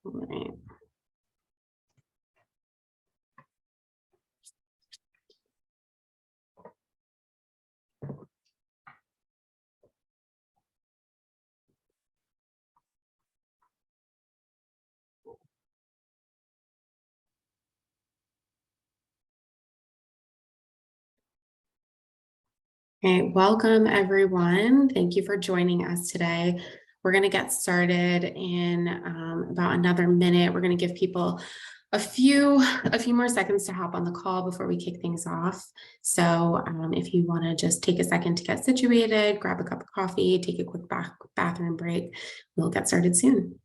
Right. Okay, welcome everyone. Thank you for joining us today. We're going to get started in about another minute. We're going to give people a few more seconds to hop on the call before we kick things off. So if you want to just take a second to get situated, grab a cup of coffee, take a quick bathroom break, we'll get started soon.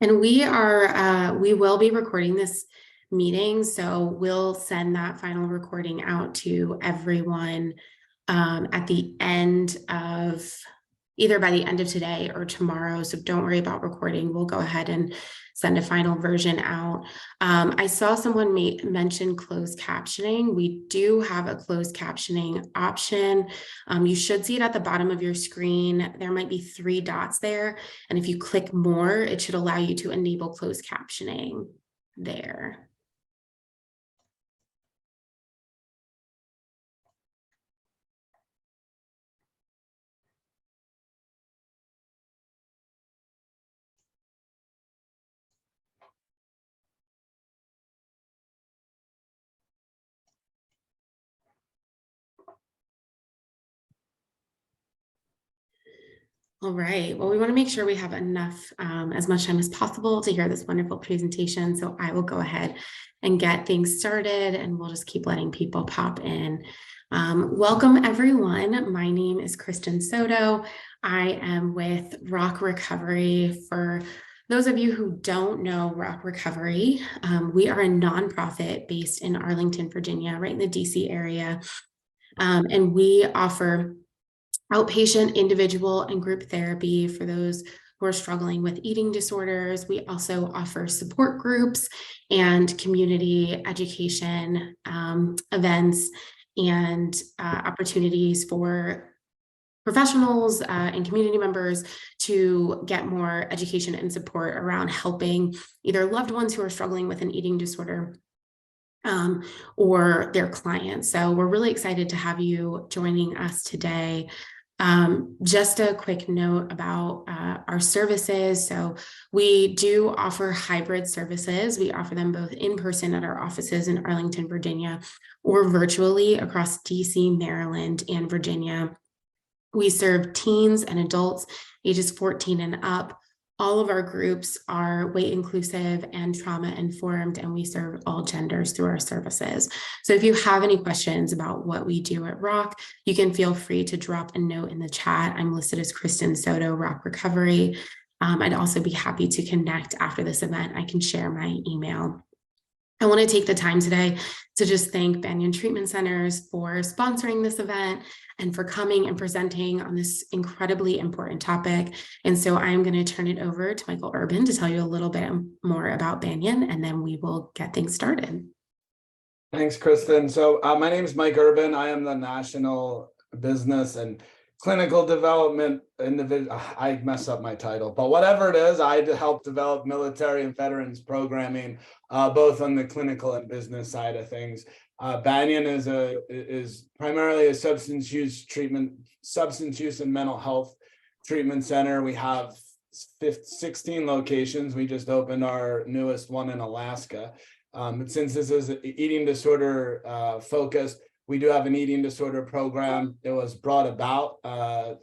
And we will be recording this meeting, so we'll send that final recording out to everyone at the end of either by the end of today or tomorrow. So don't worry about recording. We'll go ahead and send a final version out. I saw someone mention closed captioning. We do have a closed captioning option. You should see it at the bottom of your screen. There might be 3 dots there. And if you click more, it should allow you to enable closed captioning there. All right, well, we want to make sure we have enough, as much time as possible to hear this wonderful presentation. So I will go ahead and get things started and we'll just keep letting people pop in. Welcome everyone. My name is Kristen Soto. I am with Rock Recovery. For those of you who don't know Rock Recovery, we are a nonprofit based in Arlington, Virginia, right in the DC area. And we offer outpatient, individual, and group therapy for those who are struggling with eating disorders. We also offer support groups and community education events and opportunities for professionals and community members to get more education and support around helping either loved ones who are struggling with an eating disorder or their clients. So we're really excited to have you joining us today. Just a quick note about our services. So we do offer hybrid services. We offer them both in person at our offices in Arlington, Virginia, or virtually across DC, Maryland, and Virginia. We serve teens and adults ages 14 and up. All of our groups are weight inclusive and trauma informed, and we serve all genders through our services. So if you have any questions about what we do at Rock, you can feel free to drop a note in the chat. I'm listed as Kristen Soto, Rock Recovery. I'd also be happy to connect after this event. I can share my email. I want to take the time today to just thank Banyan Treatment Centers for sponsoring this event and for coming and presenting on this incredibly important topic. And so I'm going to turn it over to Michael Urban to tell you a little bit more about Banyan, and then we will get things started. Thanks, Kristen. So my name is Mike Urban. I am the National Business and Clinical Development individual. I mess up my title, but whatever it is, I help develop military and veterans programming, both on the clinical and business side of things. Banyan is primarily a substance use and mental health treatment center. We have 16 locations. We just opened our newest one in Alaska. Since this is eating disorder focused, we do have an eating disorder program. It was brought about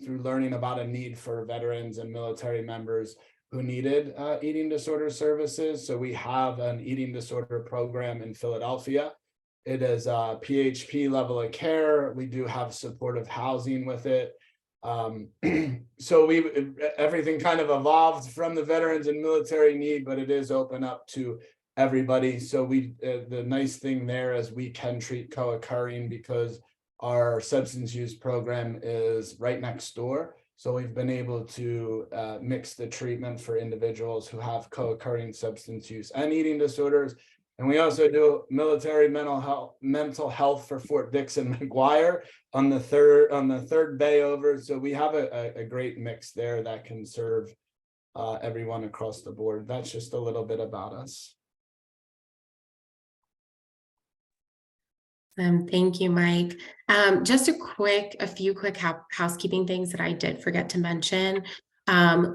through learning about a need for veterans and military members who needed eating disorder services. So we have an eating disorder program in Philadelphia. It is a PHP level of care. We do have supportive housing with it. So everything kind of evolved from the veterans and military need, but it is open up to everybody. So the nice thing there is we can treat co-occurring because our substance use program is right next door. So we've been able to mix the treatment for individuals who have co-occurring substance use and eating disorders. And we also do military mental health for Fort Dix and McGuire on the third bay over. So we have a great mix there that can serve everyone across the board. That's just a little bit about us. Thank you, Mike. Just a few quick housekeeping things that I did forget to mention.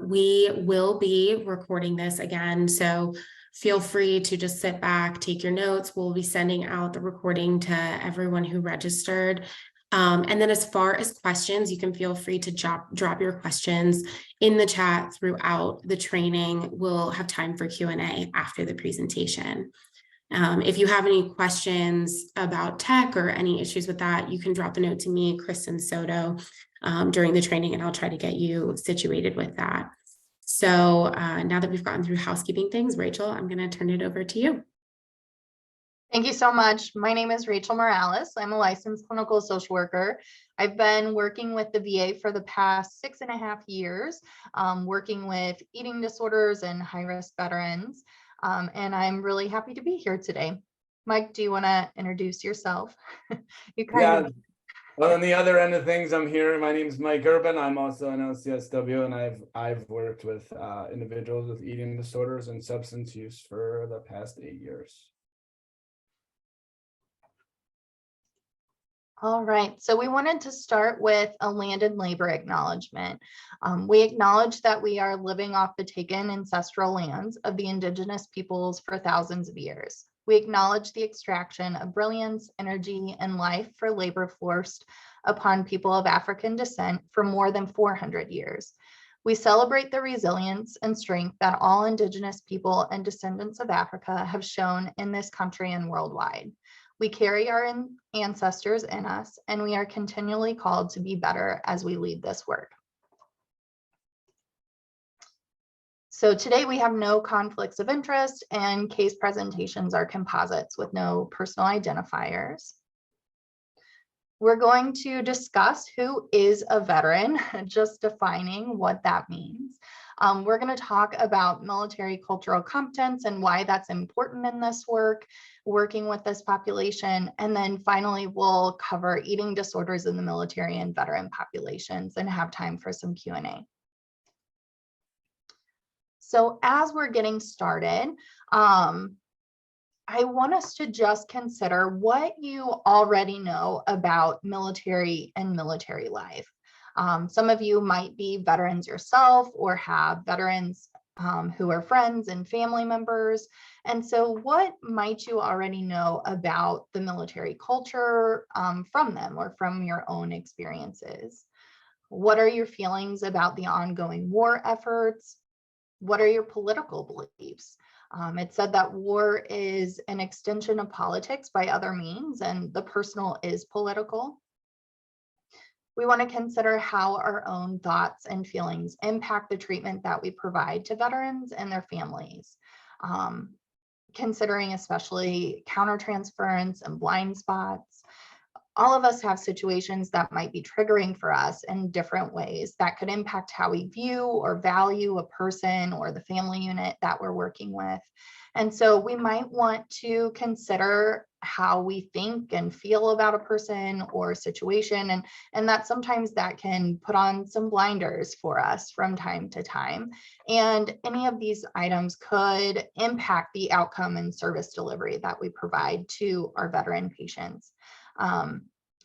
We will be recording this again, so feel free to just sit back, take your notes. We'll be sending out the recording to everyone who registered. And then as far as questions, you can feel free to drop your questions in the chat throughout the training. We'll have time for Q&A after the presentation. If you have any questions about tech or any issues with that, you can drop a note to me, Kristen Soto, during the training, and I'll try to get you situated with that. So now that we've gotten through housekeeping things, Rachel, I'm going to turn it over to you. Thank you so much. My name is Rachel Morales. I'm a licensed clinical social worker. I've been working with the VA for the past 6.5 years, working with eating disorders and high-risk veterans. And I'm really happy to be here today. Mike, do you want to introduce yourself? Well, on the other end of things, I'm here. My name is Mike Urban. I'm also an LCSW, and I've worked with individuals with eating disorders and substance use for the past 8 years. All right, so we wanted to start with a land and labor acknowledgement. We acknowledge that we are living off the taken ancestral lands of the indigenous peoples for thousands of years. We acknowledge the extraction of brilliance, energy, and life for labor forced upon people of African descent for more than 400 years. We celebrate the resilience and strength that all indigenous people and descendants of Africa have shown in this country and worldwide. We carry our ancestors in us, and we are continually called to be better as we lead this work. So today we have no conflicts of interest, and case presentations are composites with no personal identifiers. We're going to discuss who is a veteran, just defining what that means. We're going to talk about military cultural competence and why that's important in this work, working with this population. And then finally, we'll cover eating disorders in the military and veteran populations and have time for some Q&A. So as we're getting started, I want us to just consider what you already know about military and military life. Some of you might be veterans yourself or have veterans who are friends and family members. And so what might you already know about the military culture from them or from your own experiences? What are your feelings about the ongoing war efforts? What are your political beliefs? It said that war is an extension of politics by other means, and the personal is political. We want to consider how our own thoughts and feelings impact the treatment that we provide to veterans and their families, considering especially countertransference and blind spots. All of us have situations that might be triggering for us in different ways that could impact how we view or value a person or the family unit that we're working with. And so we might want to consider how we think and feel about a person or situation, and that sometimes that can put on some blinders for us from time to time. And any of these items could impact the outcome and service delivery that we provide to our veteran patients.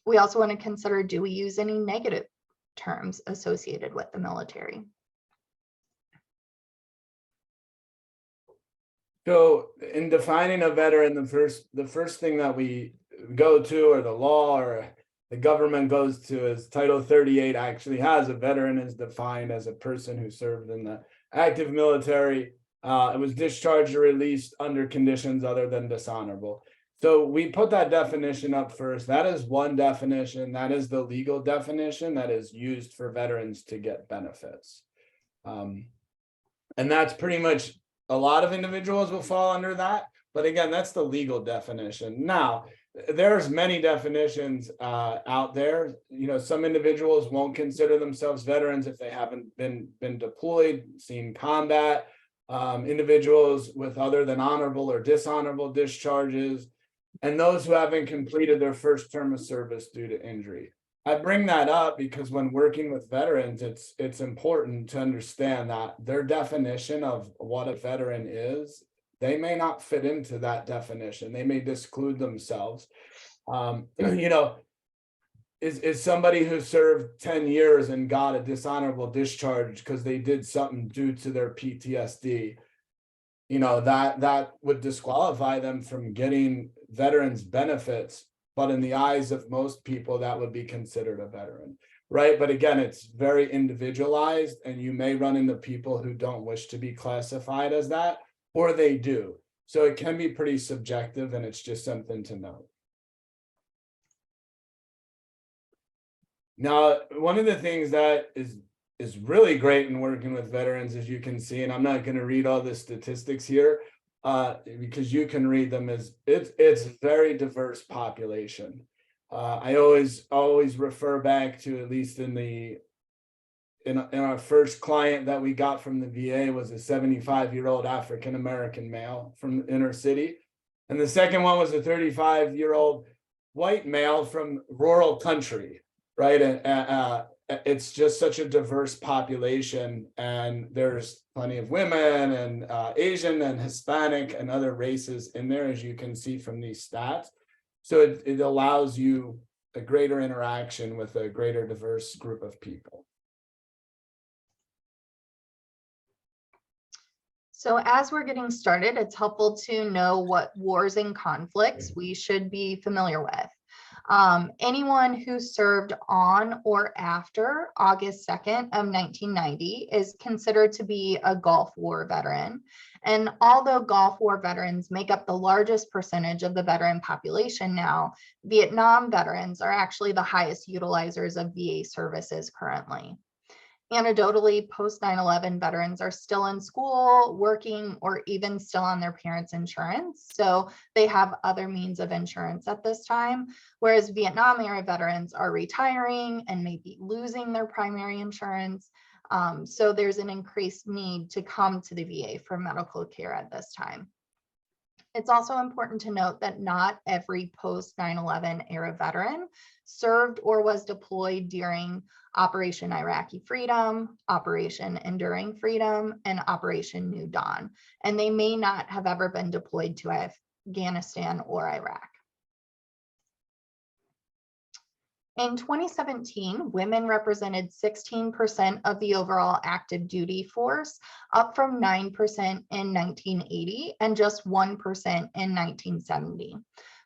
We also want to consider, do we use any negative terms associated with the military? So in defining a veteran, the first thing that we go to, or the law or the government goes to, is Title 38 actually has a veteran is defined as a person who served in the active military. It was discharged or released under conditions other than dishonorable. So we put that definition up first. That is one definition. That is the legal definition that is used for veterans to get benefits. And that's pretty much, a lot of individuals will fall under that. But again, that's the legal definition. Now, there's many definitions out there. You know, some individuals won't consider themselves veterans if they haven't been deployed, seen combat. Individuals with other than honorable or dishonorable discharges, and those who haven't completed their first term of service due to injury. I bring that up because when working with veterans, it's important to understand that their definition of what a veteran is, they may not fit into that definition. They may disclude themselves. You know, is somebody who served 10 years and got a dishonorable discharge because they did something due to their PTSD, you know, that would disqualify them from getting veterans benefits. But in the eyes of most people, that would be considered a veteran, right? But again, it's very individualized, and you may run into people who don't wish to be classified as that, or they do. So it can be pretty subjective, and it's just something to note. Now, one of the things that is really great in working with veterans, as you can see, and I'm not going to read all the statistics here, because you can read them, is it's very diverse population. I always refer back to, at least in our first client that we got from the VA, was a 75-year-old African-American male from the inner city. And the second one was a 35-year-old white male from rural country, right? And it's just such a diverse population, and there's plenty of women and Asian and Hispanic and other races in there, as you can see from these stats. So it allows you a greater interaction with a greater diverse group of people. So as we're getting started, it's helpful to know what wars and conflicts we should be familiar with. Anyone who served on or after August 2nd of 1990 is considered to be a Gulf War veteran. And although Gulf War veterans make up the largest percentage of the veteran population now, Vietnam veterans are actually the highest utilizers of VA services currently. Anecdotally, post 9/11 veterans are still in school, working, or even still on their parents' insurance. So they have other means of insurance at this time, whereas Vietnam era veterans are retiring and maybe losing their primary insurance. So there's an increased need to come to the VA for medical care at this time. It's also important to note that not every post 9/11 era veteran served or was deployed during Operation Iraqi Freedom, Operation Enduring Freedom, and Operation New Dawn, and they may not have ever been deployed to Afghanistan or Iraq. In 2017, women represented 16% of the overall active duty force, up from 9% in 1980 and just 1% in 1970.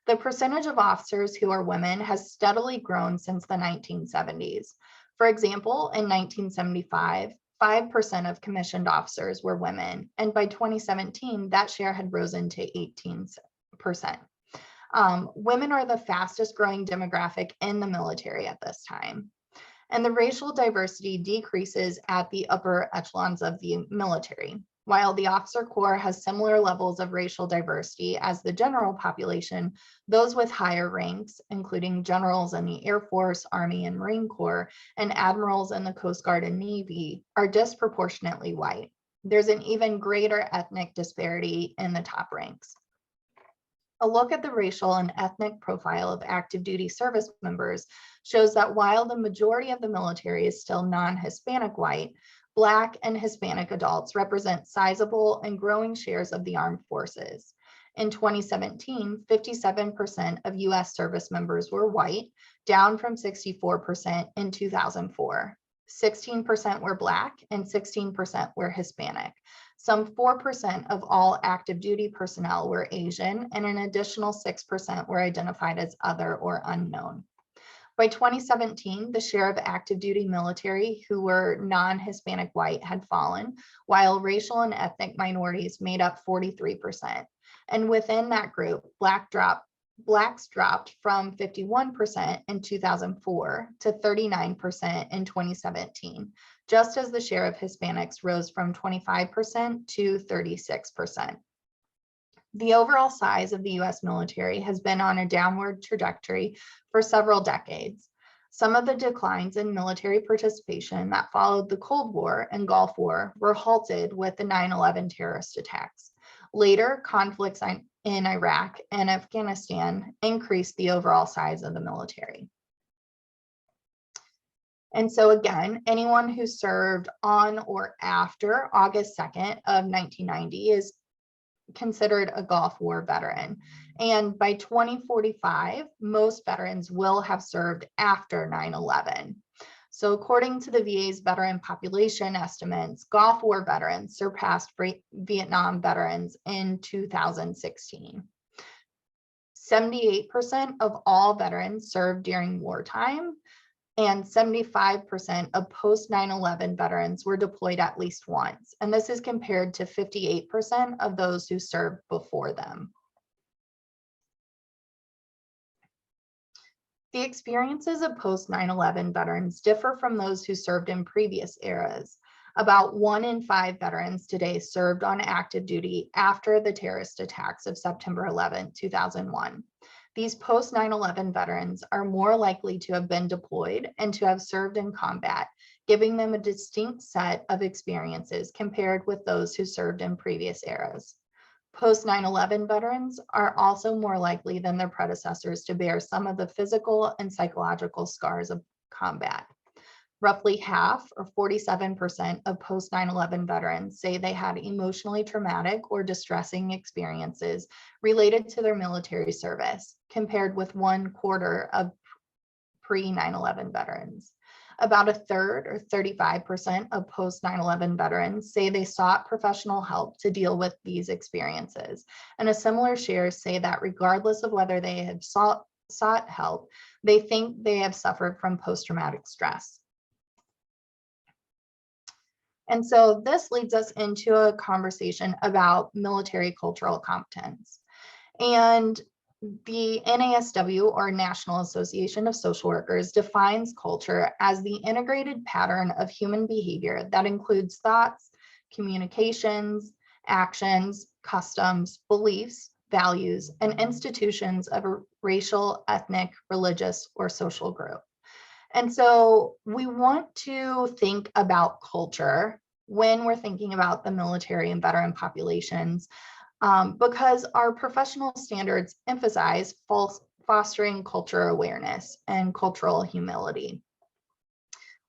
The percentage of officers who are women has steadily grown since the 1970s. For example, in 1975, 5% of commissioned officers were women, and by 2017, that share had risen to 18%. Women are the fastest growing demographic in the military at this time. And the racial diversity decreases at the upper echelons of the military. While the officer corps has similar levels of racial diversity as the general population, those with higher ranks, including generals in the Air Force, Army, and Marine Corps, and admirals in the Coast Guard and Navy, are disproportionately white. There's an even greater ethnic disparity in the top ranks. A look at the racial and ethnic profile of active duty service members shows that while the majority of the military is still non-Hispanic white, Black and Hispanic adults represent sizable and growing shares of the armed forces. In 2017, 57% of US service members were white, down from 64% in 2004. 16% were Black and 16% were Hispanic. Some 4% of all active duty personnel were Asian, and an additional 6% were identified as other or unknown. By 2017, the share of active duty military who were non-Hispanic white had fallen, while racial and ethnic minorities made up 43%. And within that group, Blacks dropped from 51% in 2004 to 39% in 2017, just as the share of Hispanics rose from 25% to 36%. The overall size of the US military has been on a downward trajectory for several decades. Some of the declines in military participation that followed the Cold War and Gulf War were halted with the 9/11 terrorist attacks. Later, conflicts in Iraq and Afghanistan increased the overall size of the military. And so again, anyone who served on or after August 2nd of 1990 is considered a Gulf War veteran. And by 2045, most veterans will have served after 9/11. So according to the VA's veteran population estimates, Gulf War veterans surpassed Vietnam veterans in 2016. 78% of all veterans served during wartime, and 75% of post 9/11 veterans were deployed at least once. And this is compared to 58% of those who served before them. The experiences of post 9/11 veterans differ from those who served in previous eras. About 1 in 5 veterans today served on active duty after the terrorist attacks of September 11, 2001. These post 9/11 veterans are more likely to have been deployed and to have served in combat, giving them a distinct set of experiences compared with those who served in previous eras. Post 9/11 veterans are also more likely than their predecessors to bear some of the physical and psychological scars of combat. Roughly half, or 47%, of post 9/11 veterans say they had emotionally traumatic or distressing experiences related to their military service, compared with 1/4 of pre 9/11 veterans. About a third, or 35%, of post 9/11 veterans say they sought professional help to deal with these experiences. And a similar share say that regardless of whether they have sought help, they think they have suffered from post-traumatic stress. And so this leads us into a conversation about military cultural competence. And the NASW, or National Association of Social Workers, defines culture as the integrated pattern of human behavior that includes thoughts, communications, actions, customs, beliefs, values, and institutions of a racial, ethnic, religious, or social group. And so we want to think about culture when we're thinking about the military and veteran populations, because our professional standards emphasize fostering culture awareness and cultural humility.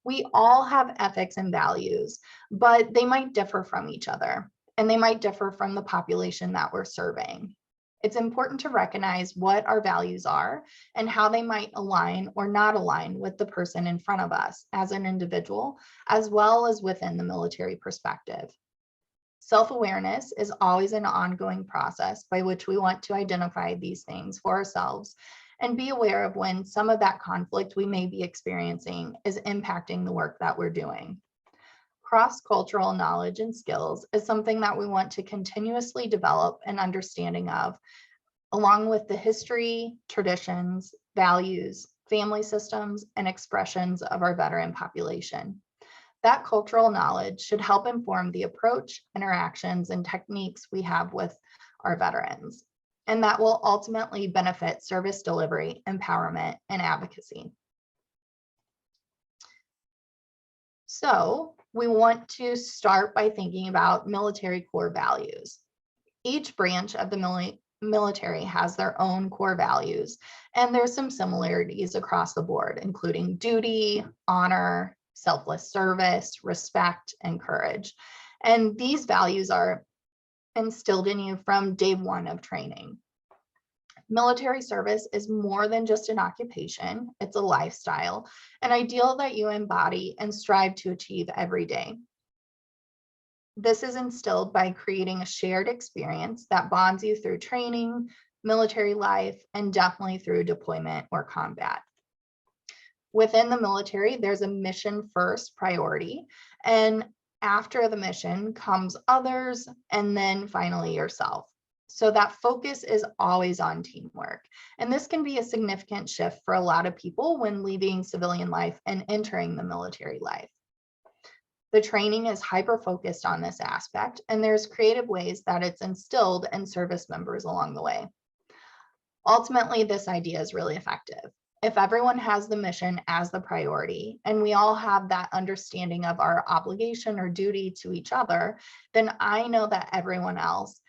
We all have ethics and values, but they might differ from each other, and they might differ from the population that we're serving. It's important to recognize what our values are and how they might align or not align with the person in front of us as an individual, as well as within the military perspective. Self-awareness is always an ongoing process by which we want to identify these things for ourselves and be aware of when some of that conflict we may be experiencing is impacting the work that we're doing. Cross-cultural knowledge and skills is something that we want to continuously develop an understanding of, along with the history, traditions, values, family systems, and expressions of our veteran population. That cultural knowledge should help inform the approach, interactions, and techniques we have with our veterans, and that will ultimately benefit service delivery, empowerment, and advocacy. So we want to start by thinking about military core values. Each branch of the military has their own core values, and there's some similarities across the board, including duty, honor, selfless service, respect, and courage. And these values are instilled in you from day one of training. Military service is more than just an occupation, it's a lifestyle, an ideal that you embody and strive to achieve every day. This is instilled by creating a shared experience that bonds you through training, military life, and definitely through deployment or combat. Within the military, there's a mission first priority, and after the mission comes others, and then finally yourself. So that focus is always on teamwork. And this can be a significant shift for a lot of people when leaving civilian life and entering the military life. The training is hyper-focused on this aspect, and there's creative ways that it's instilled in service members along the way. Ultimately, this idea is really effective. If everyone has the mission as the priority, and we all have that understanding of our obligation or duty to each other, then I know that everyone else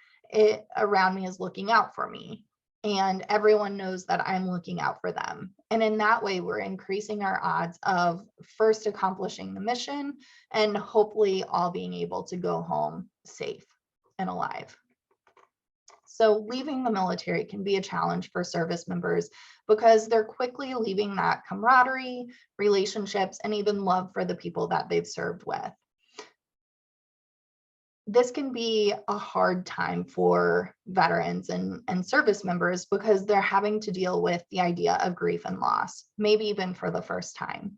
around me is looking out for me, and everyone knows that I'm looking out for them. And in that way, we're increasing our odds of first accomplishing the mission and hopefully all being able to go home safe and alive. So leaving the military can be a challenge for service members because they're quickly leaving that camaraderie, relationships, and even love for the people that they've served with. This can be a hard time for veterans and service members because they're having to deal with the idea of grief and loss, maybe even for the first time.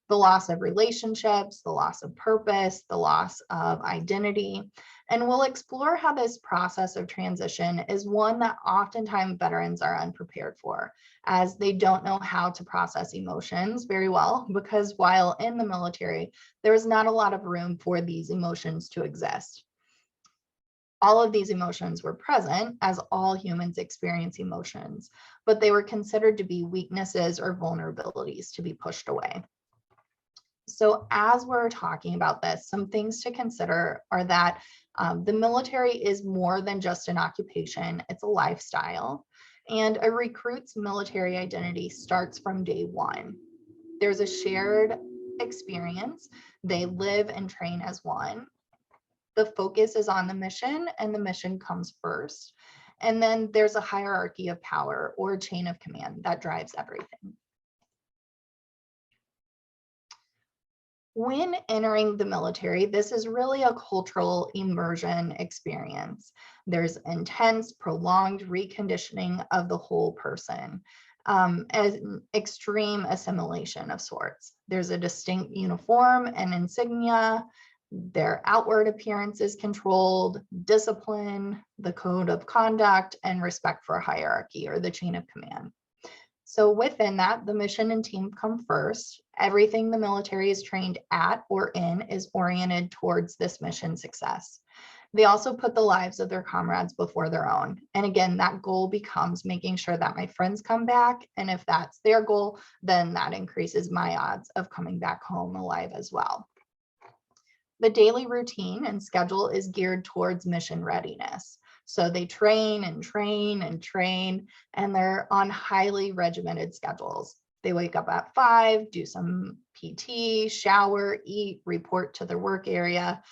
The loss of relationships, the loss of purpose, the loss of identity. And we'll explore how this process of transition is one that oftentimes veterans are unprepared for, as they don't know how to process emotions very well, because while in the military, there is not a lot of room for these emotions to exist. All of these emotions were present, as all humans experience emotions, but they were considered to be weaknesses or vulnerabilities to be pushed away. So as we're talking about this, some things to consider are that the military is more than just an occupation, it's a lifestyle. And a recruit's military identity starts from day one. There's a shared experience. They live and train as one. The focus is on the mission, and the mission comes first. And then there's a hierarchy of power or chain of command that drives everything. When entering the military, this is really a cultural immersion experience. There's intense, prolonged reconditioning of the whole person, an extreme assimilation of sorts. There's a distinct uniform and insignia. Their outward appearance is controlled, discipline, the code of conduct, and respect for hierarchy or the chain of command. So within that, the mission and team come first. Everything the military is trained at or in is oriented towards this mission success. They also put the lives of their comrades before their own. And again, that goal becomes making sure that my friends come back. And if that's their goal, then that increases my odds of coming back home alive as well. The daily routine and schedule is geared towards mission readiness. So they train and train and train, and they're on highly regimented schedules. They wake up at 5, do some PT, shower, eat, report to their work area,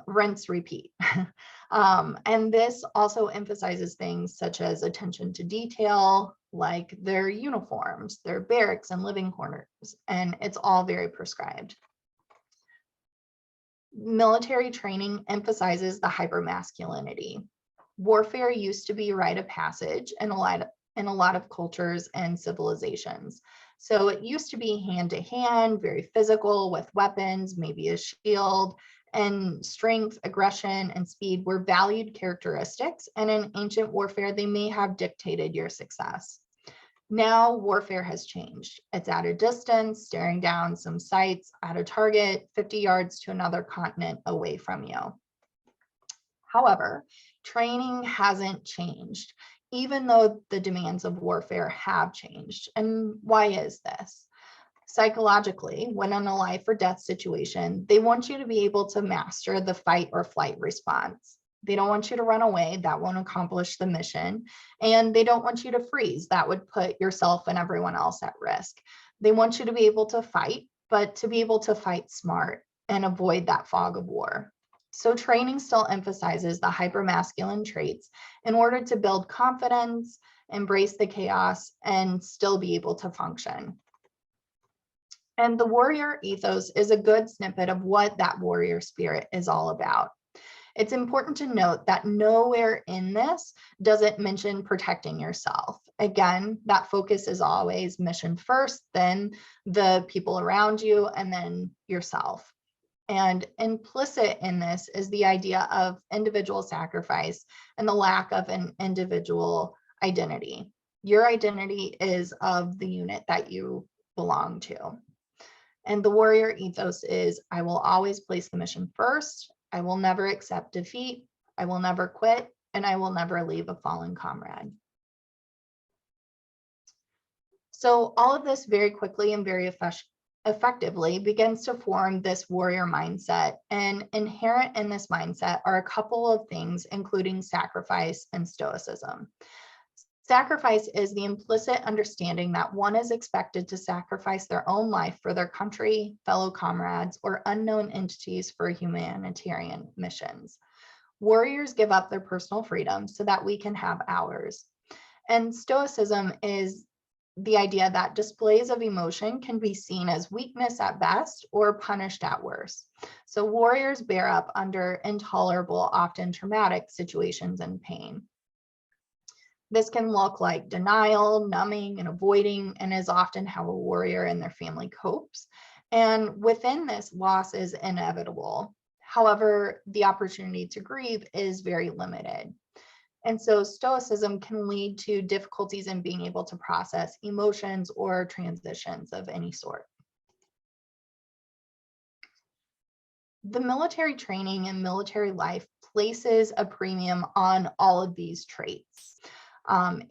rinse, repeat. And this also emphasizes things such as attention to detail, like their uniforms, their barracks and living quarters, and it's all very prescribed. Military training emphasizes the hypermasculinity. Warfare used to be a rite of passage in a lot of cultures and civilizations. So it used to be hand to hand, very physical with weapons, maybe a shield, and strength, aggression, and speed were valued characteristics. And in ancient warfare, they may have dictated your success. Now warfare has changed. It's at a distance, staring down some sights at a target 50 yards to another continent away from you. However, training hasn't changed, even though the demands of warfare have changed. And why is this? Psychologically, when in a life or death situation, they want you to be able to master the fight or flight response. They don't want you to run away. That won't accomplish the mission. And they don't want you to freeze. That would put yourself and everyone else at risk. They want you to be able to fight, but to be able to fight smart and avoid that fog of war. So training still emphasizes the hypermasculine traits in order to build confidence, embrace the chaos, and still be able to function. And the warrior ethos is a good snippet of what that warrior spirit is all about. It's important to note that nowhere in this does it mention protecting yourself. Again, that focus is always mission first, then the people around you, and then yourself. And implicit in this is the idea of individual sacrifice and the lack of an individual identity. Your identity is of the unit that you belong to. And the warrior ethos is, I will always place the mission first. I will never accept defeat. I will never quit, and I will never leave a fallen comrade. So all of this very quickly and very effectively begins to form this warrior mindset. And inherent in this mindset are a couple of things, including sacrifice and stoicism. Sacrifice is the implicit understanding that one is expected to sacrifice their own life for their country, fellow comrades, or unknown entities for humanitarian missions. Warriors give up their personal freedom so that we can have ours. And stoicism is the idea that displays of emotion can be seen as weakness at best or punished at worst. So warriors bear up under intolerable, often traumatic situations and pain. This can look like denial, numbing, and avoiding, and is often how a warrior and their family copes. And within this, loss is inevitable. However, the opportunity to grieve is very limited. And so stoicism can lead to difficulties in being able to process emotions or transitions of any sort. The military training and military life places a premium on all of these traits.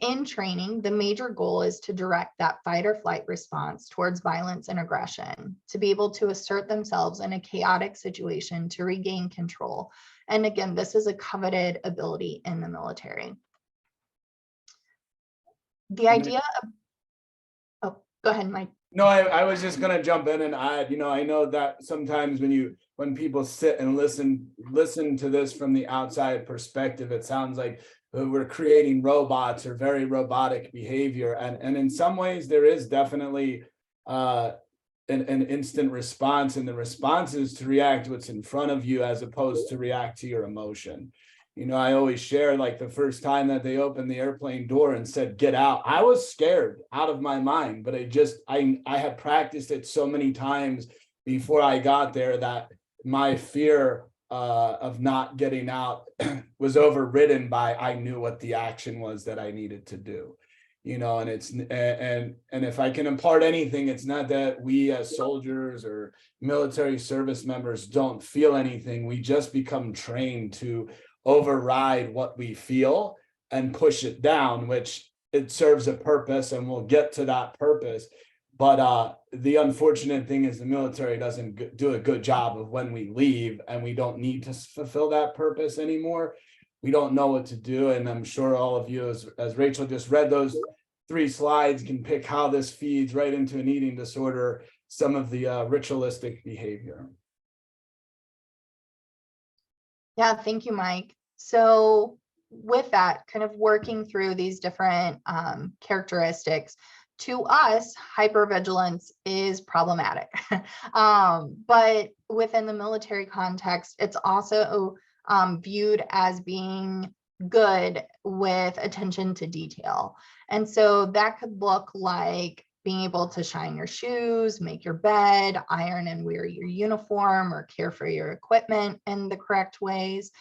In training, the major goal is to direct that fight or flight response towards violence and aggression, to be able to assert themselves in a chaotic situation to regain control. And again, this is a coveted ability in the military. The idea of, oh, go ahead, Mike. No, I was just gonna jump in and add, I know that sometimes when people sit and listen to this from the outside perspective, it sounds like we're creating robots or very robotic behavior. And in some ways there is definitely an instant response, and the response is to react to what's in front of you as opposed to react to your emotion. I always share, like, the first time that they opened the airplane door and said, "Get out," I was scared out of my mind, but I had practiced it so many times before I got there that my fear of not getting out was overridden by, I knew what the action was that I needed to do. And it's and if I can impart anything, it's not that we as soldiers or military service members don't feel anything. We just become trained to override what we feel and push it down, which it serves a purpose, and we'll get to that purpose. But the unfortunate thing is the military doesn't do a good job of, when we leave and we don't need to fulfill that purpose anymore, we don't know what to do. And I'm sure all of you, as Rachel just read those 3 slides, can pick how this feeds right into an eating disorder, some of the ritualistic behavior. Yeah, thank you, Mike. So with that, kind of working through these different characteristics, to us, hypervigilance is problematic. But within the military context, it's also viewed as being good with attention to detail. And so that could look like being able to shine your shoes, make your bed, iron and wear your uniform, or care for your equipment in the correct ways.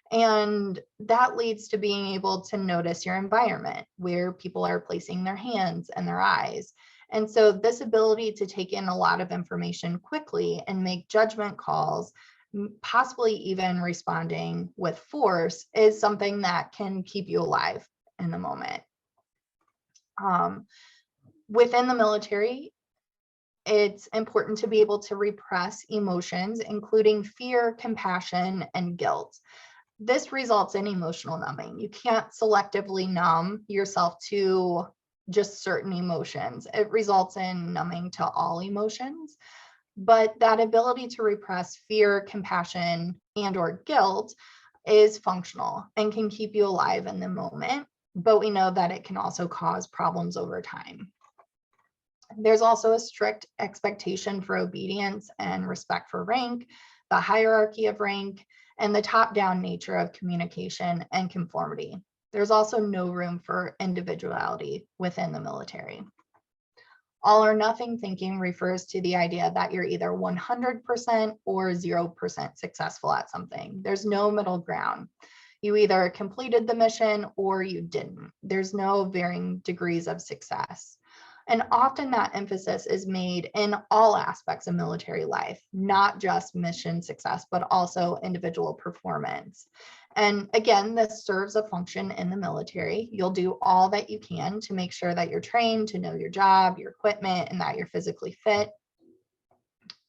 And that leads to being able to notice your environment, where people are placing their hands and their eyes. And so this ability to take in a lot of information quickly and make judgment calls, possibly even responding with force, is something that can keep you alive in the moment. Within the military, it's important to be able to repress emotions, including fear, compassion, and guilt. This results in emotional numbing. You can't selectively numb yourself to just certain emotions. It results in numbing to all emotions. But that ability to repress fear, compassion, and/or guilt is functional and can keep you alive in the moment. But we know that it can also cause problems over time. There's also a strict expectation for obedience and respect for rank, the hierarchy of rank, and the top-down nature of communication and conformity. There's also no room for individuality within the military. All or nothing thinking refers to the idea that you're either 100% or 0% successful at something. There's no middle ground. You either completed the mission or you didn't. There's no varying degrees of success. And often that emphasis is made in all aspects of military life, not just mission success, but also individual performance. And again, this serves a function in the military. You'll do all that you can to make sure that you're trained to know your job, your equipment, and that you're physically fit.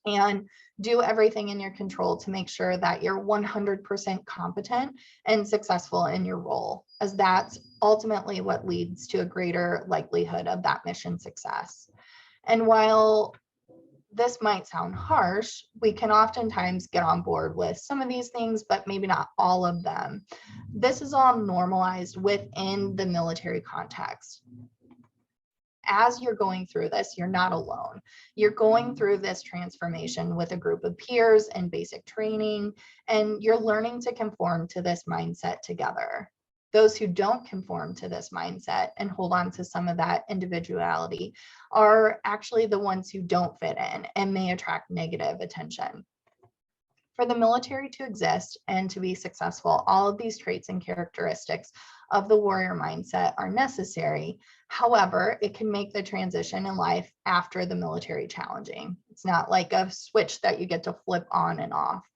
And do everything in your control to make sure that you're 100% competent and successful in your role, as that's ultimately what leads to a greater likelihood of that mission success. And while this might sound harsh, we can oftentimes get on board with some of these things, but maybe not all of them. This is all normalized within the military context. As you're going through this, you're not alone. You're going through this transformation with a group of peers and basic training, and you're learning to conform to this mindset together. Those who don't conform to this mindset and hold on to some of that individuality are actually the ones who don't fit in and may attract negative attention. For the military to exist and to be successful, all of these traits and characteristics of the warrior mindset are necessary. However, it can make the transition in life after the military challenging. It's not like a switch that you get to flip on and off.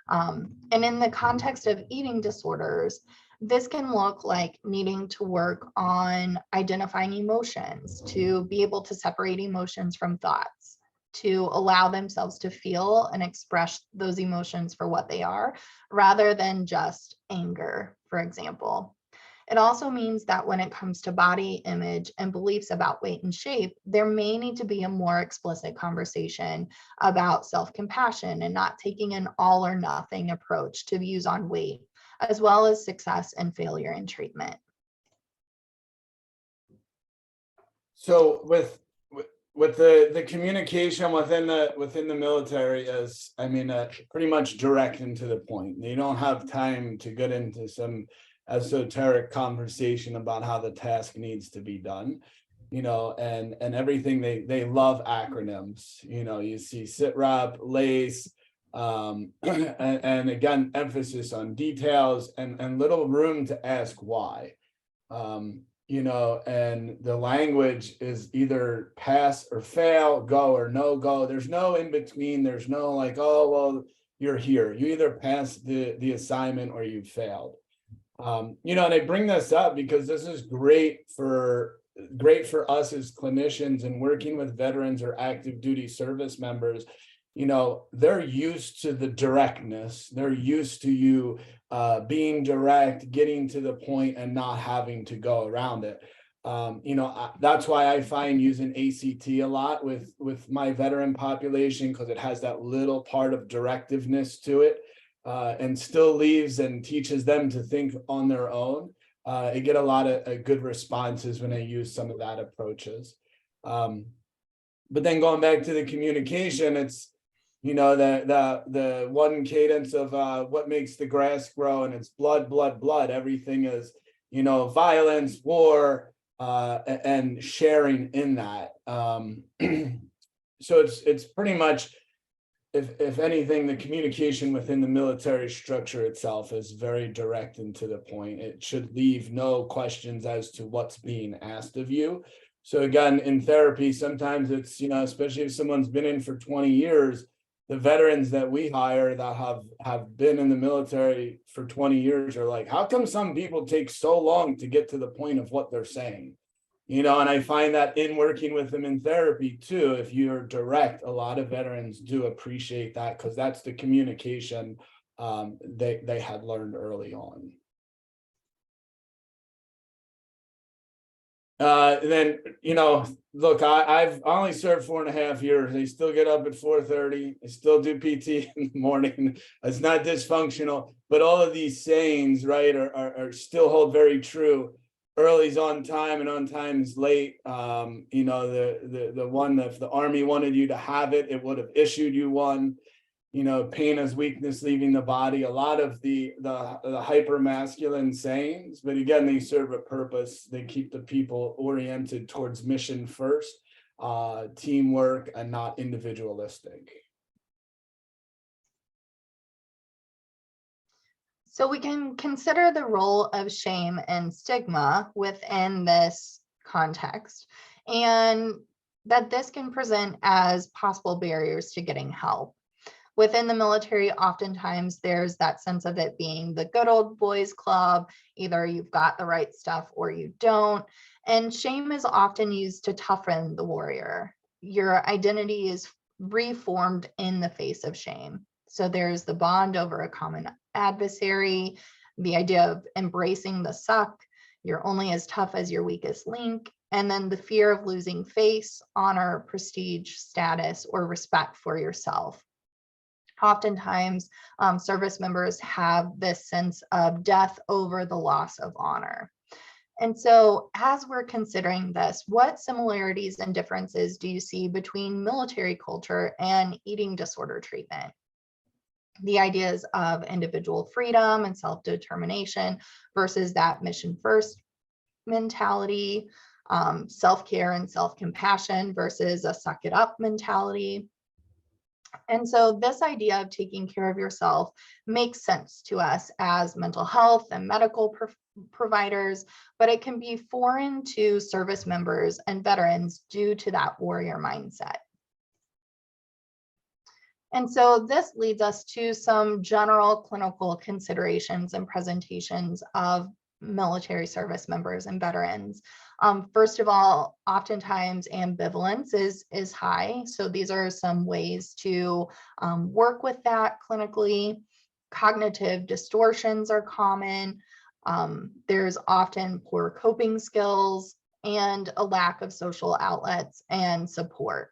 And in the context of eating disorders, this can look like needing to work on identifying emotions, to be able to separate emotions from thoughts, to allow themselves to feel and express those emotions for what they are, rather than just anger, for example. It also means that when it comes to body image and beliefs about weight and shape, there may need to be a more explicit conversation about self-compassion and not taking an all or nothing approach to views on weight, as well as success and failure in treatment. So with the communication within the military is, I mean, pretty much direct and to the point. You don't have time to get into some esoteric conversation about how the task needs to be done, and everything. They love acronyms. You see SITREP, LACE, and again, emphasis on details and little room to ask why. And the language is either pass or fail, go or no go. There's no in between. There's no like, oh, well, you're here. You either passed the assignment or you failed. And I bring this up because this is great for us as clinicians and working with veterans or active duty service members. They're used to the directness. They're used to you being direct, getting to the point and not having to go around it. That's why I find using ACT a lot with my veteran population, because it has that little part of directiveness to it, and still leaves and teaches them to think on their own. I get a lot of good responses when I use some of that approaches. But then going back to the communication, it's the one cadence of what makes the grass grow, and it's blood, blood, blood. Everything is, violence, war, and sharing in that. So it's pretty much, if anything, the communication within the military structure itself is very direct and to the point. It should leave no questions as to what's being asked of you. So again, in therapy, sometimes it's, especially if someone's been in for 20 years, the veterans that we hire that have been in the military for 20 years are like, how come some people take so long to get to the point of what they're saying? And I find that in working with them in therapy too, if you're direct, a lot of veterans do appreciate that, because that's the communication they had learned early on. Then, look, I've only served 4.5 years. I still get up at 4:30. I still do PT in the morning. It's not dysfunctional, but all of these sayings, right, are still hold very true. Early's on time and on time is late. The one that if the Army wanted you to have it, it would have issued you one. Pain as weakness leaving the body, a lot of the hyper masculine sayings, but again, they serve a purpose. They keep the people oriented towards mission first, teamwork, and not individualistic. So we can consider the role of shame and stigma within this context. And that this can present as possible barriers to getting help. Within the military, oftentimes there's that sense of it being the good old boys club. Either you've got the right stuff or you don't. And shame is often used to toughen the warrior. Your identity is reformed in the face of shame. So there's the bond over a common adversary, the idea of embracing the suck. You're only as tough as your weakest link. And then the fear of losing face, honor, prestige, status, or respect for yourself. Oftentimes, service members have this sense of death over the loss of honor. And so as we're considering this, what similarities and differences do you see between military culture and eating disorder treatment? The ideas of individual freedom and self-determination versus that mission first mentality, self-care and self-compassion versus a suck it up mentality. And so this idea of taking care of yourself makes sense to us as mental health and medical providers, but it can be foreign to service members and veterans due to that warrior mindset. And so this leads us to some general clinical considerations and presentations of military service members and veterans. First of all, oftentimes ambivalence is high. So these are some ways to work with that clinically. Cognitive distortions are common. There's often poor coping skills and a lack of social outlets and support.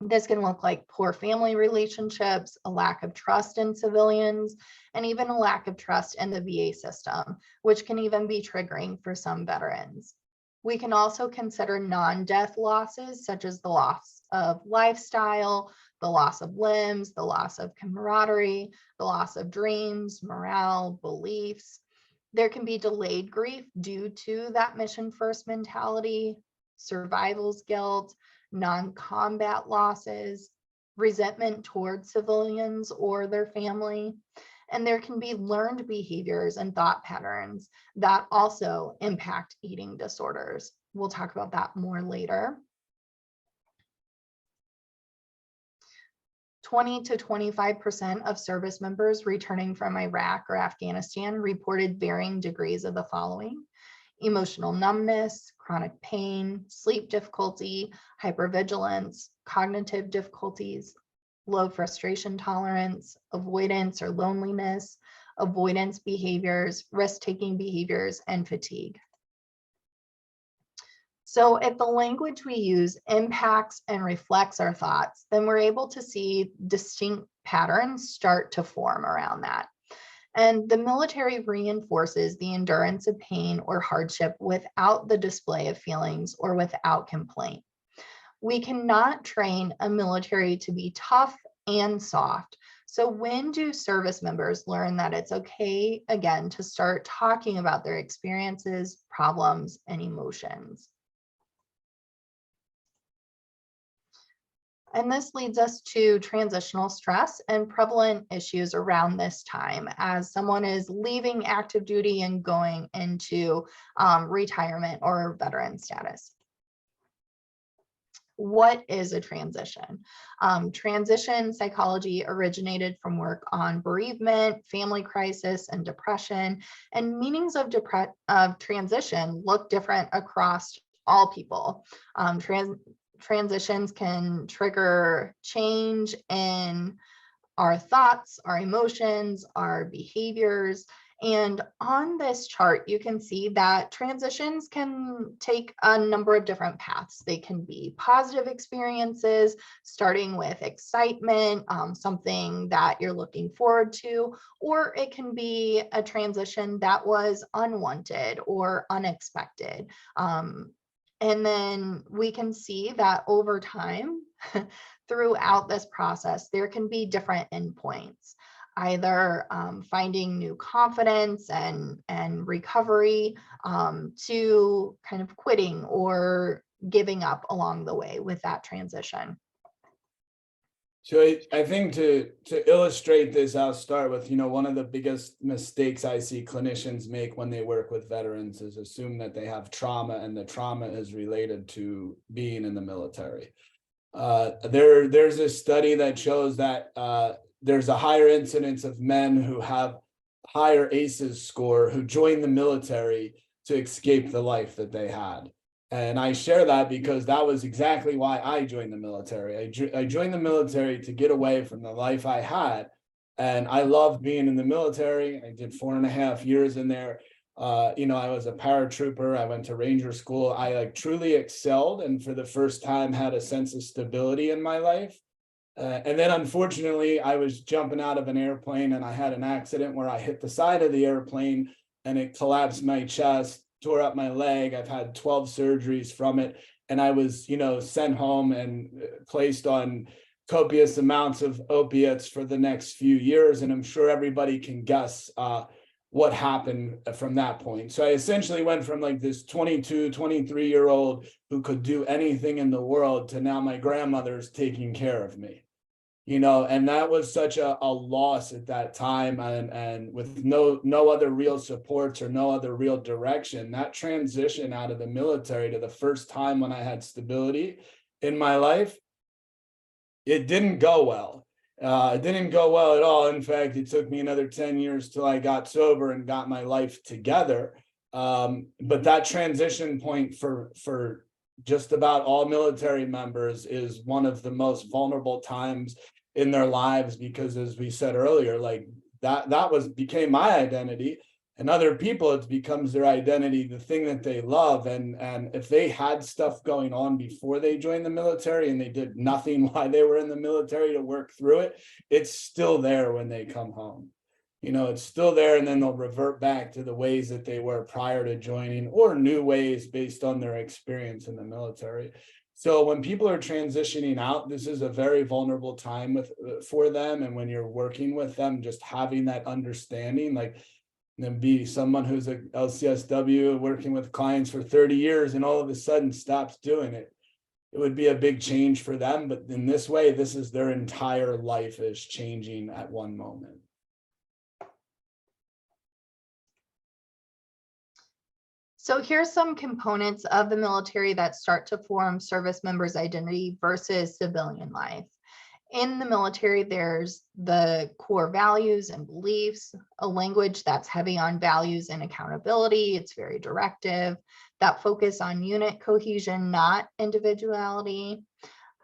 This can look like poor family relationships, a lack of trust in civilians, and even a lack of trust in the VA system, which can even be triggering for some veterans. We can also consider non-death losses, such as the loss of lifestyle, the loss of limbs, the loss of camaraderie, the loss of dreams, morale, beliefs. There can be delayed grief due to that mission first mentality, survival's guilt, non-combat losses, resentment towards civilians or their family. And there can be learned behaviors and thought patterns that also impact eating disorders. We'll talk about that more later. 20 to 25% of service members returning from Iraq or Afghanistan reported varying degrees of the following: emotional numbness, chronic pain, sleep difficulty, hypervigilance, cognitive difficulties, low frustration tolerance, avoidance or loneliness, avoidance behaviors, risk-taking behaviors, and fatigue. So if the language we use impacts and reflects our thoughts, then we're able to see distinct patterns start to form around that. And the military reinforces the endurance of pain or hardship without the display of feelings or without complaint. We cannot train a military to be tough and soft. So when do service members learn that it's okay, again, to start talking about their experiences, problems, and emotions? And this leads us to transitional stress and prevalent issues around this time as someone is leaving active duty and going into retirement or veteran status. What is a transition? Transition psychology originated from work on bereavement, family crisis, and depression, and meanings of transition look different across all people. Transitions can trigger change in our thoughts, our emotions, our behaviors. And on this chart, you can see that transitions can take a number of different paths. They can be positive experiences, starting with excitement, something that you're looking forward to, or it can be a transition that was unwanted or unexpected. And then we can see that over time, throughout this process, there can be different endpoints, either finding new confidence and recovery to kind of quitting or giving up along the way with that transition. So I think to illustrate this, I'll start with, one of the biggest mistakes I see clinicians make when they work with veterans is assume that they have trauma, and the trauma is related to being in the military. There's a study that shows that there's a higher incidence of men who have higher ACEs score who join the military to escape the life that they had. And I share that because that was exactly why I joined the military. I joined the military to get away from the life I had. And I loved being in the military. I did 4.5 years in there. I was a paratrooper. I went to Ranger school. I truly excelled, and for the first time had a sense of stability in my life. And then unfortunately, I was jumping out of an airplane and I had an accident where I hit the side of the airplane and it collapsed my chest, tore up my leg. I've had 12 surgeries from it. And I was, sent home and placed on copious amounts of opiates for the next few years. And I'm sure everybody can guess what happened from that point. So I essentially went from this 22, 23-year-old who could do anything in the world to now my grandmother's taking care of me. And that was such a loss at that time, and with no other real supports or no other real direction. That transition out of the military to the first time when I had stability in my life, it didn't go well. It didn't go well at all. In fact, it took me another 10 years till I got sober and got my life together. But that transition point for just about all military members is one of the most vulnerable times in their lives, because as we said earlier, that became my identity, and other people, it becomes their identity, the thing that they love. And if they had stuff going on before they joined the military and they did nothing while they were in the military to work through it, it's still there when they come home. It's still there, and then they'll revert back to the ways that they were prior to joining, or new ways based on their experience in the military. So when people are transitioning out, this is a very vulnerable time for them. And when you're working with them, just having that understanding, be someone who's a LCSW working with clients for 30 years and all of a sudden stops doing it, it would be a big change for them. But in this way, this is their entire life is changing at one moment. So here's some components of the military that start to form service members' identity versus civilian life. In the military, there's the core values and beliefs, a language that's heavy on values and accountability. It's very directive, that focus on unit cohesion, not individuality.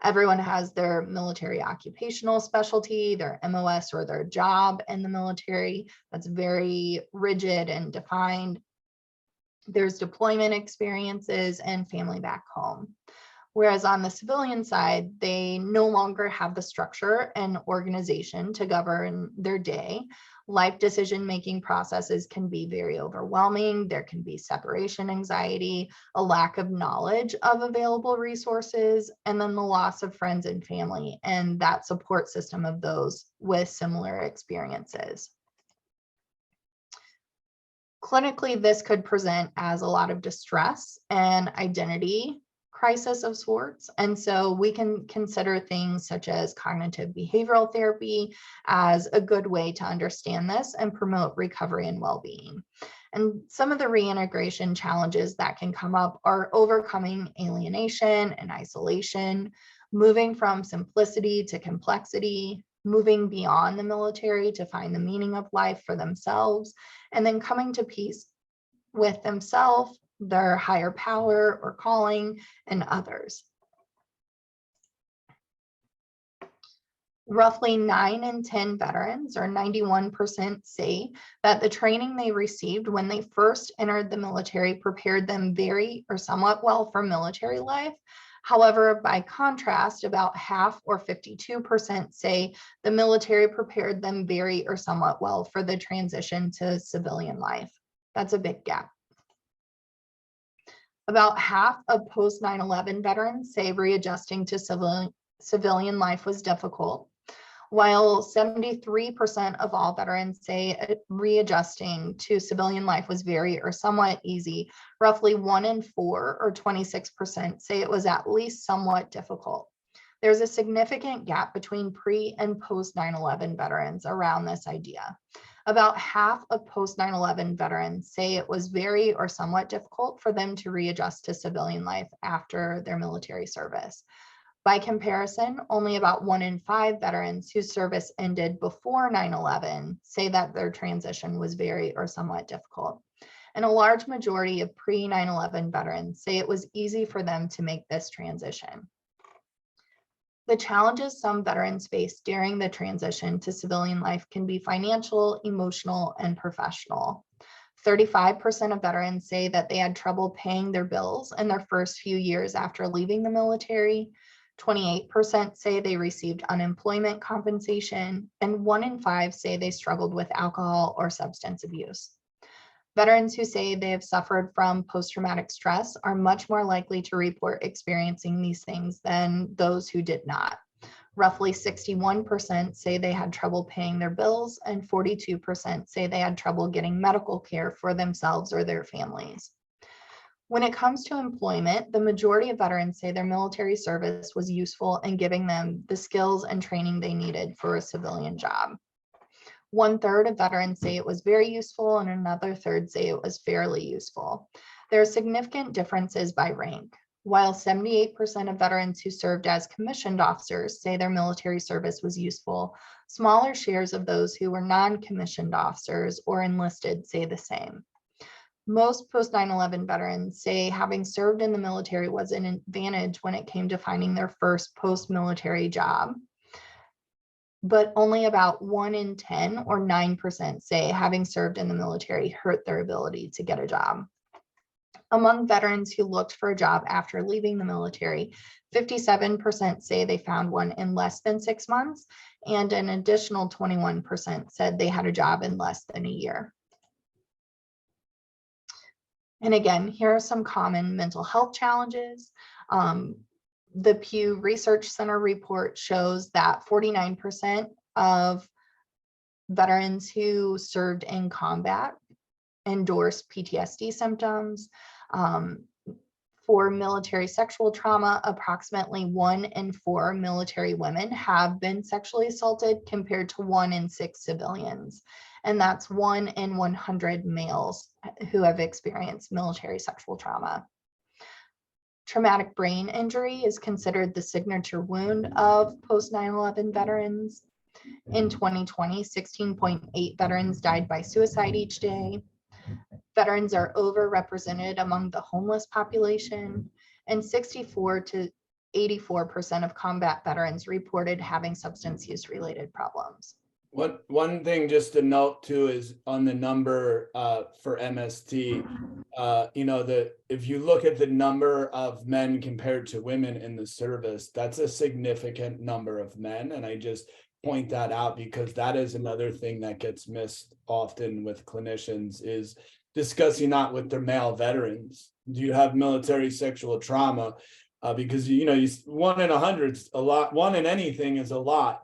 Everyone has their military occupational specialty, their MOS or their job in the military. That's very rigid and defined. There's deployment experiences and family back home. Whereas on the civilian side, they no longer have the structure and organization to govern their day. Life decision-making processes can be very overwhelming. There can be separation anxiety, a lack of knowledge of available resources, and then the loss of friends and family, and that support system of those with similar experiences. Clinically, this could present as a lot of distress and identity crisis of sorts. And so we can consider things such as cognitive behavioral therapy as a good way to understand this and promote recovery and well-being. And some of the reintegration challenges that can come up are overcoming alienation and isolation, moving from simplicity to complexity, moving beyond the military to find the meaning of life for themselves, and then coming to peace with themselves, their higher power or calling, and others. Roughly 9 in 10 veterans, or 91%, say that the training they received when they first entered the military prepared them very or somewhat well for military life. However, by contrast, about half, or 52%, say the military prepared them very or somewhat well for the transition to civilian life. That's a big gap. About half of post 9/11 veterans say readjusting to civilian life was difficult, while 73% of all veterans say readjusting to civilian life was very or somewhat easy. Roughly 1 in 4, or 26%, say it was at least somewhat difficult. There's a significant gap between pre and post 9/11 veterans around this idea. About half of post 9/11 veterans say it was very or somewhat difficult for them to readjust to civilian life after their military service. By comparison, only about 1 in 5 veterans whose service ended before 9/11 say that their transition was very or somewhat difficult. And a large majority of pre 9/11 veterans say it was easy for them to make this transition. The challenges some veterans face during the transition to civilian life can be financial, emotional, and professional. 35% of veterans say that they had trouble paying their bills in their first few years after leaving the military. 28% say they received unemployment compensation, and 1 in 5 say they struggled with alcohol or substance abuse. Veterans who say they have suffered from post-traumatic stress are much more likely to report experiencing these things than those who did not. Roughly 61% say they had trouble paying their bills, and 42% say they had trouble getting medical care for themselves or their families. When it comes to employment, the majority of veterans say their military service was useful in giving them the skills and training they needed for a civilian job. 1/3 of veterans say it was very useful, and another third say it was fairly useful. There are significant differences by rank. While 78% of veterans who served as commissioned officers say their military service was useful, smaller shares of those who were non-commissioned officers or enlisted say the same. Most post 9/11 veterans say having served in the military was an advantage when it came to finding their first post-military job. But only about 1 in 10 or 9% say having served in the military hurt their ability to get a job. Among veterans who looked for a job after leaving the military, 57% say they found one in less than 6 months, and an additional 21% said they had a job in less than a year. And again, here are some common mental health challenges. The Pew Research Center report shows that 49% of veterans who served in combat endorsed PTSD symptoms. For military sexual trauma, approximately 1 in 4 military women have been sexually assaulted compared to 1 in 6 civilians. And that's 1 in 100 males who have experienced military sexual trauma. Traumatic brain injury is considered the signature wound of post 9/11 veterans. In 2020, 16.8 veterans died by suicide each day. Veterans are overrepresented among the homeless population, and 64 to 84% of combat veterans reported having substance use related problems. One thing just to note too is on the number for MST, if you look at the number of men compared to women in the service, that's a significant number of men. And I just point that out because that is another thing that gets missed often with clinicians is discussing not with their male veterans. Do you have military sexual trauma? Because, 1 in 100 is a lot, 1 in anything is a lot.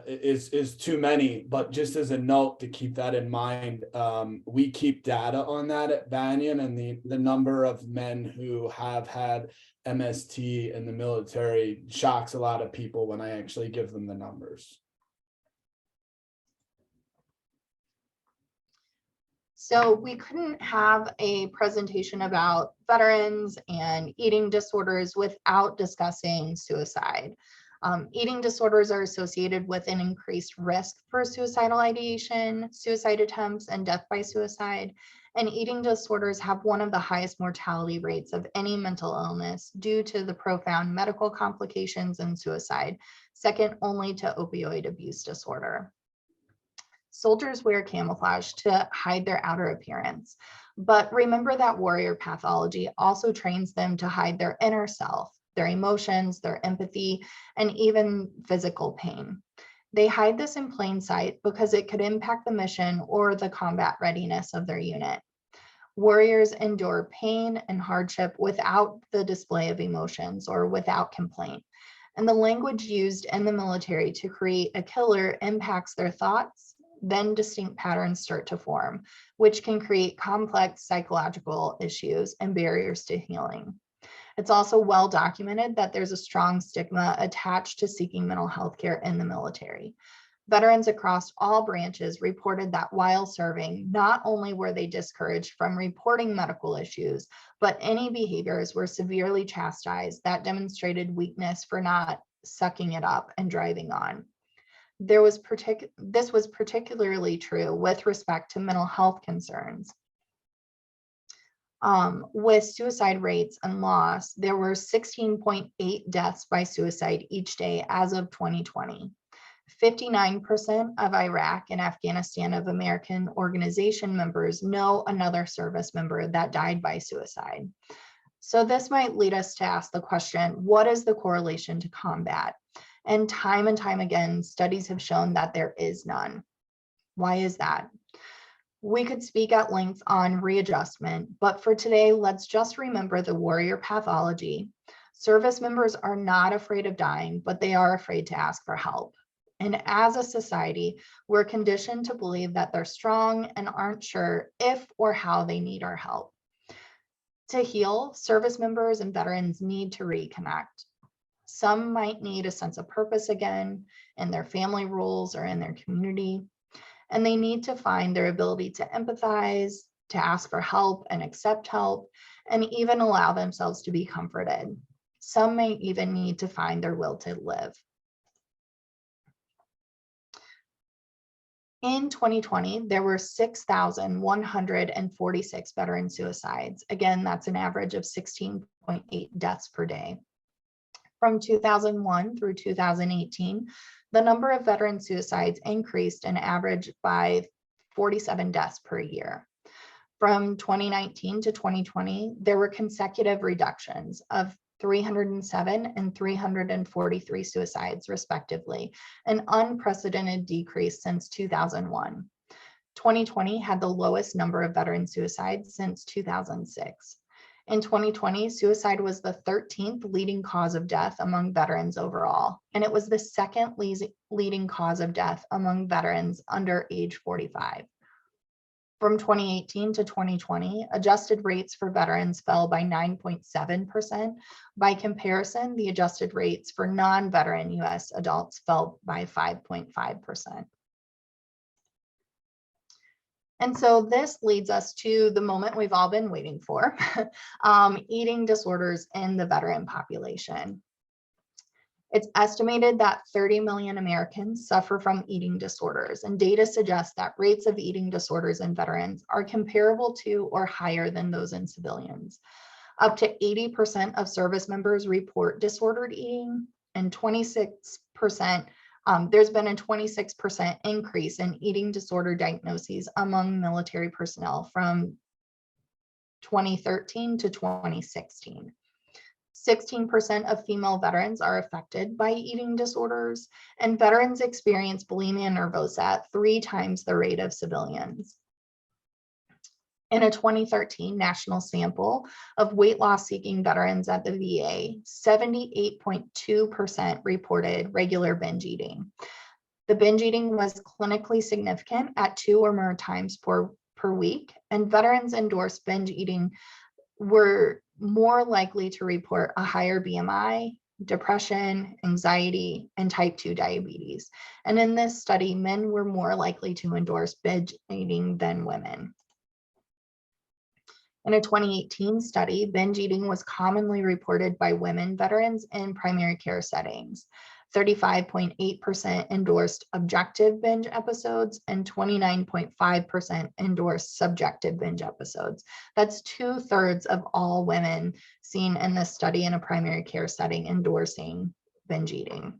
Is too many, but just as a note to keep that in mind, we keep data on that at Banyan, and the number of men who have had MST in the military shocks a lot of people when I actually give them the numbers. So we couldn't have a presentation about veterans and eating disorders without discussing suicide. Eating disorders are associated with an increased risk for suicidal ideation, suicide attempts, and death by suicide. And eating disorders have one of the highest mortality rates of any mental illness due to the profound medical complications and suicide, second only to opioid abuse disorder. Soldiers wear camouflage to hide their outer appearance, but remember that warrior pathology also trains them to hide their inner self, their emotions, their empathy, and even physical pain. They hide this in plain sight because it could impact the mission or the combat readiness of their unit. Warriors endure pain and hardship without the display of emotions or without complaint. And the language used in the military to create a killer impacts their thoughts, then distinct patterns start to form, which can create complex psychological issues and barriers to healing. It's also well documented that there's a strong stigma attached to seeking mental health care in the military. Veterans across all branches reported that while serving, not only were they discouraged from reporting medical issues, but any behaviors were severely chastised that demonstrated weakness for not sucking it up and driving on. This was particularly true with respect to mental health concerns. With suicide rates and loss, there were 16.8 deaths by suicide each day as of 2020. 59% of Iraq and Afghanistan of American organization members know another service member that died by suicide. So this might lead us to ask the question, what is the correlation to combat? And time again, studies have shown that there is none. Why is that? We could speak at length on readjustment, but for today, let's just remember the warrior pathology. Service members are not afraid of dying, but they are afraid to ask for help. And as a society, we're conditioned to believe that they're strong and aren't sure if or how they need our help. To heal, service members and veterans need to reconnect. Some might need a sense of purpose again in their family roles or in their community, and they need to find their ability to empathize, to ask for help and accept help, and even allow themselves to be comforted. Some may even need to find their will to live. In 2020, there were 6,146 veteran suicides. Again, that's an average of 16.8 deaths per day. From 2001 through 2018, the number of veteran suicides increased an average by 47 deaths per year. From 2019 to 2020, there were consecutive reductions of 307 and 343 suicides, respectively, an unprecedented decrease since 2001. 2020 had the lowest number of veteran suicides since 2006. In 2020, suicide was the 13th leading cause of death among veterans overall, and it was the second leading cause of death among veterans under age 45. From 2018 to 2020, adjusted rates for veterans fell by 9.7%. By comparison, the adjusted rates for non-veteran US adults fell by 5.5%. And so this leads us to the moment we've all been waiting for, eating disorders in the veteran population. It's estimated that 30 million Americans suffer from eating disorders, and data suggests that rates of eating disorders in veterans are comparable to or higher than those in civilians. Up to 80% of service members report disordered eating, and 26%, there's been a 26% increase in eating disorder diagnoses among military personnel from 2013 to 2016. 16% of female veterans are affected by eating disorders, and veterans experience bulimia nervosa at 3 times the rate of civilians. In a 2013 national sample of weight loss seeking veterans at the VA, 78.2% reported regular binge eating. The binge eating was clinically significant at 2 or more times per week, and veterans endorsed binge eating were more likely to report a higher BMI, depression, anxiety, and type 2 diabetes. And in this study, men were more likely to endorse binge eating than women. In a 2018 study, binge eating was commonly reported by women veterans in primary care settings. 35.8% endorsed objective binge episodes, and 29.5% endorsed subjective binge episodes. That's 2/3 of all women seen in this study in a primary care setting endorsing binge eating.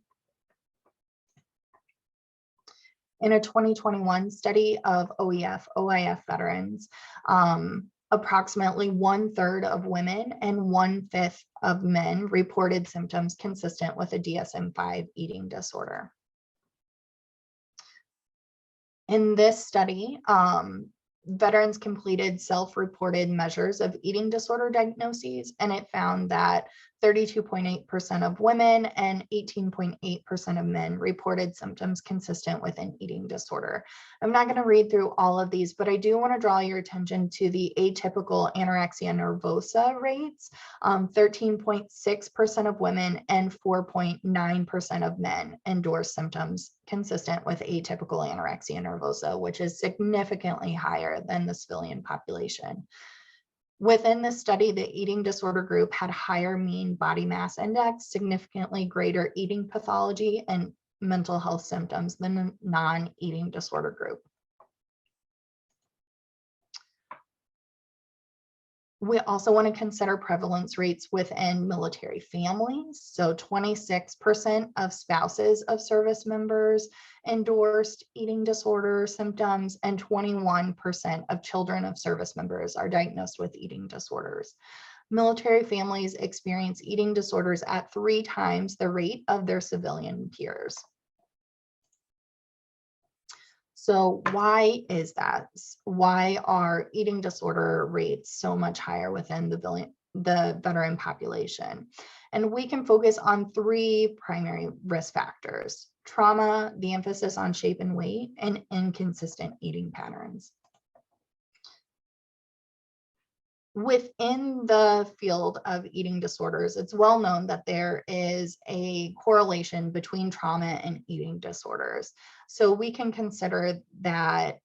In a 2021 study of OIF veterans, approximately 1/3 of women and 1/5 of men reported symptoms consistent with a DSM-5 eating disorder. In this study, veterans completed self-reported measures of eating disorder diagnoses, and it found that 32.8% of women and 18.8% of men reported symptoms consistent with an eating disorder. I'm not going to read through all of these, but I do want to draw your attention to the atypical anorexia nervosa rates. 13.6% of women and 4.9% of men endorse symptoms consistent with atypical anorexia nervosa, which is significantly higher than the civilian population. Within this study, the eating disorder group had higher mean body mass index, significantly greater eating pathology, and mental health symptoms than the non-eating disorder group. We also want to consider prevalence rates within military families. So 26% of spouses of service members endorsed eating disorder symptoms, and 21% of children of service members are diagnosed with eating disorders. Military families experience eating disorders at 3 times the rate of their civilian peers. So why is that? Why are eating disorder rates so much higher within the veteran population? And we can focus on 3 primary risk factors: trauma, the emphasis on shape and weight, and inconsistent eating patterns. Within the field of eating disorders, it's well known that there is a correlation between trauma and eating disorders. So we can consider that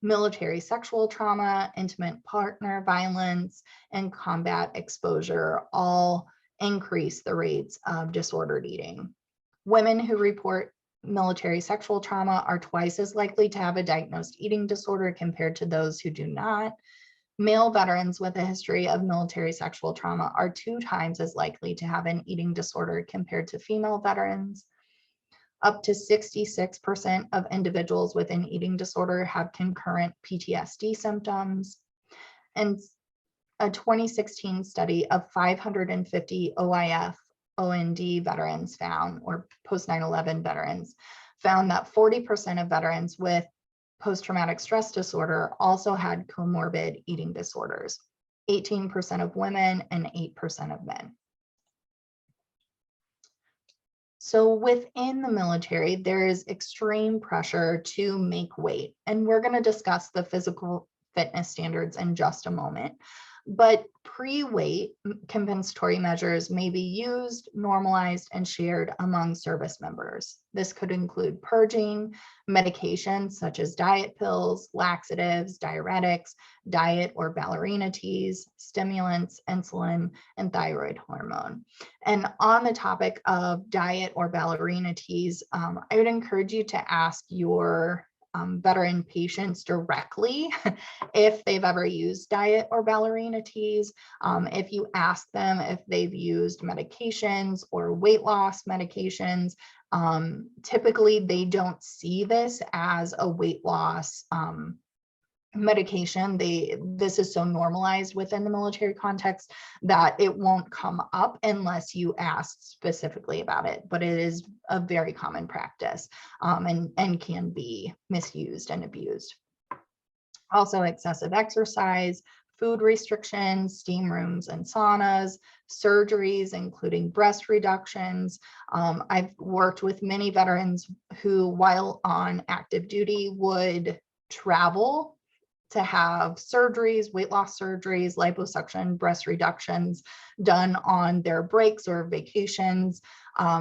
military sexual trauma, intimate partner violence, and combat exposure all increase the rates of disordered eating. Women who report military sexual trauma are twice as likely to have a diagnosed eating disorder compared to those who do not. Male veterans with a history of military sexual trauma are 2 times as likely to have an eating disorder compared to female veterans. Up to 66% of individuals with an eating disorder have concurrent PTSD symptoms. And a 2016 study of 550 OIF OND veterans found, or post 9/11 veterans, found that 40% of veterans with post-traumatic stress disorder also had comorbid eating disorders, 18% of women and 8% of men. So within the military, there is extreme pressure to make weight, and we're going to discuss the physical fitness standards in just a moment. But pre-weight compensatory measures may be used, normalized, and shared among service members. This could include purging, medications such as diet pills, laxatives, diuretics, diet or ballerina teas, stimulants, insulin, and thyroid hormone. And on the topic of diet or ballerina teas, I would encourage you to ask your veteran patients directly if they've ever used diet or ballerina teas. If you ask them if they've used medications or weight loss medications, typically they don't see this as a weight loss medication. This is so normalized within the military context that it won't come up unless you ask specifically about it, but it is a very common practice, and can be misused and abused. Also, excessive exercise, food restrictions, steam rooms and saunas, surgeries, including breast reductions. I've worked with many veterans who, while on active duty, would travel to have surgeries, weight loss surgeries, liposuction, breast reductions done on their breaks or vacations,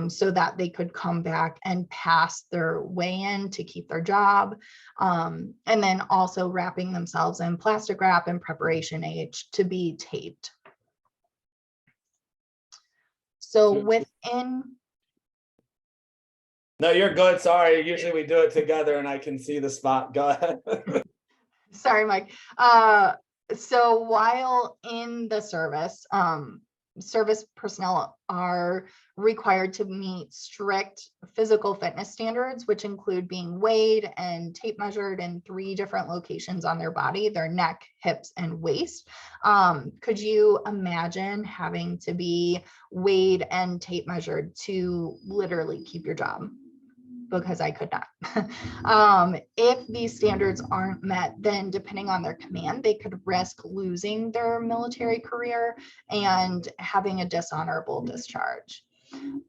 so that they could come back and pass their weigh-in to keep their job. And then also wrapping themselves in plastic wrap in preparation age to be taped. So within... No, you're good. Sorry. Usually we do it together and I can see the spot. Go ahead. Sorry, Mike. So while in the service, service personnel are required to meet strict physical fitness standards, which include being weighed and tape measured in 3 different locations on their body: their neck, hips, and waist. Could you imagine having to be weighed and tape measured to literally keep your job? because I could not. If these standards aren't met, then depending on their command, they could risk losing their military career and having a dishonorable discharge.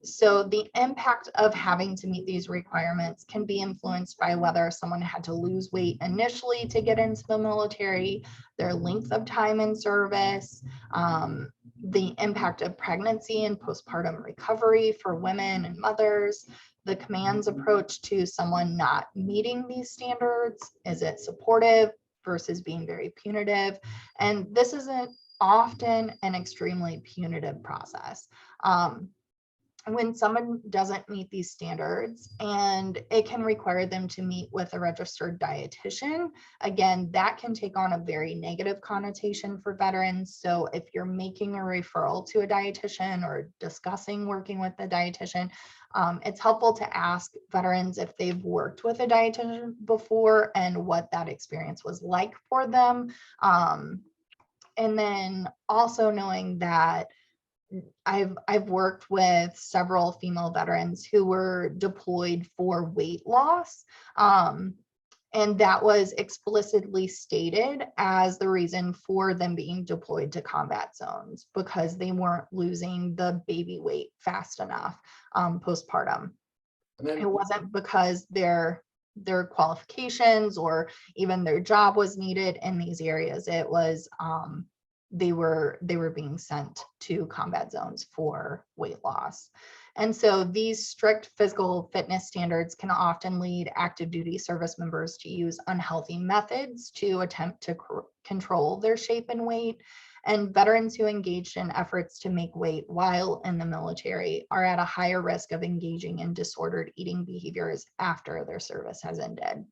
So the impact of having to meet these requirements can be influenced by whether someone had to lose weight initially to get into the military, their length of time in service, the impact of pregnancy and postpartum recovery for women and mothers, the command's approach to someone not meeting these standards. Is it supportive versus being very punitive? And this isn't often an extremely punitive process. When someone doesn't meet these standards, and it can require them to meet with a registered dietitian, again, that can take on a very negative connotation for veterans. So if you're making a referral to a dietitian or discussing working with a dietitian, it's helpful to ask veterans if they've worked with a dietitian before and what that experience was like for them. And then also knowing that I've worked with several female veterans who were deployed for weight loss. And that was explicitly stated as the reason for them being deployed to combat zones, because they weren't losing the baby weight fast enough postpartum. It wasn't because their qualifications or even their job was needed in these areas. It was they were being sent to combat zones for weight loss. And so these strict physical fitness standards can often lead active duty service members to use unhealthy methods to attempt to control their shape and weight. And veterans who engaged in efforts to make weight while in the military are at a higher risk of engaging in disordered eating behaviors after their service has ended.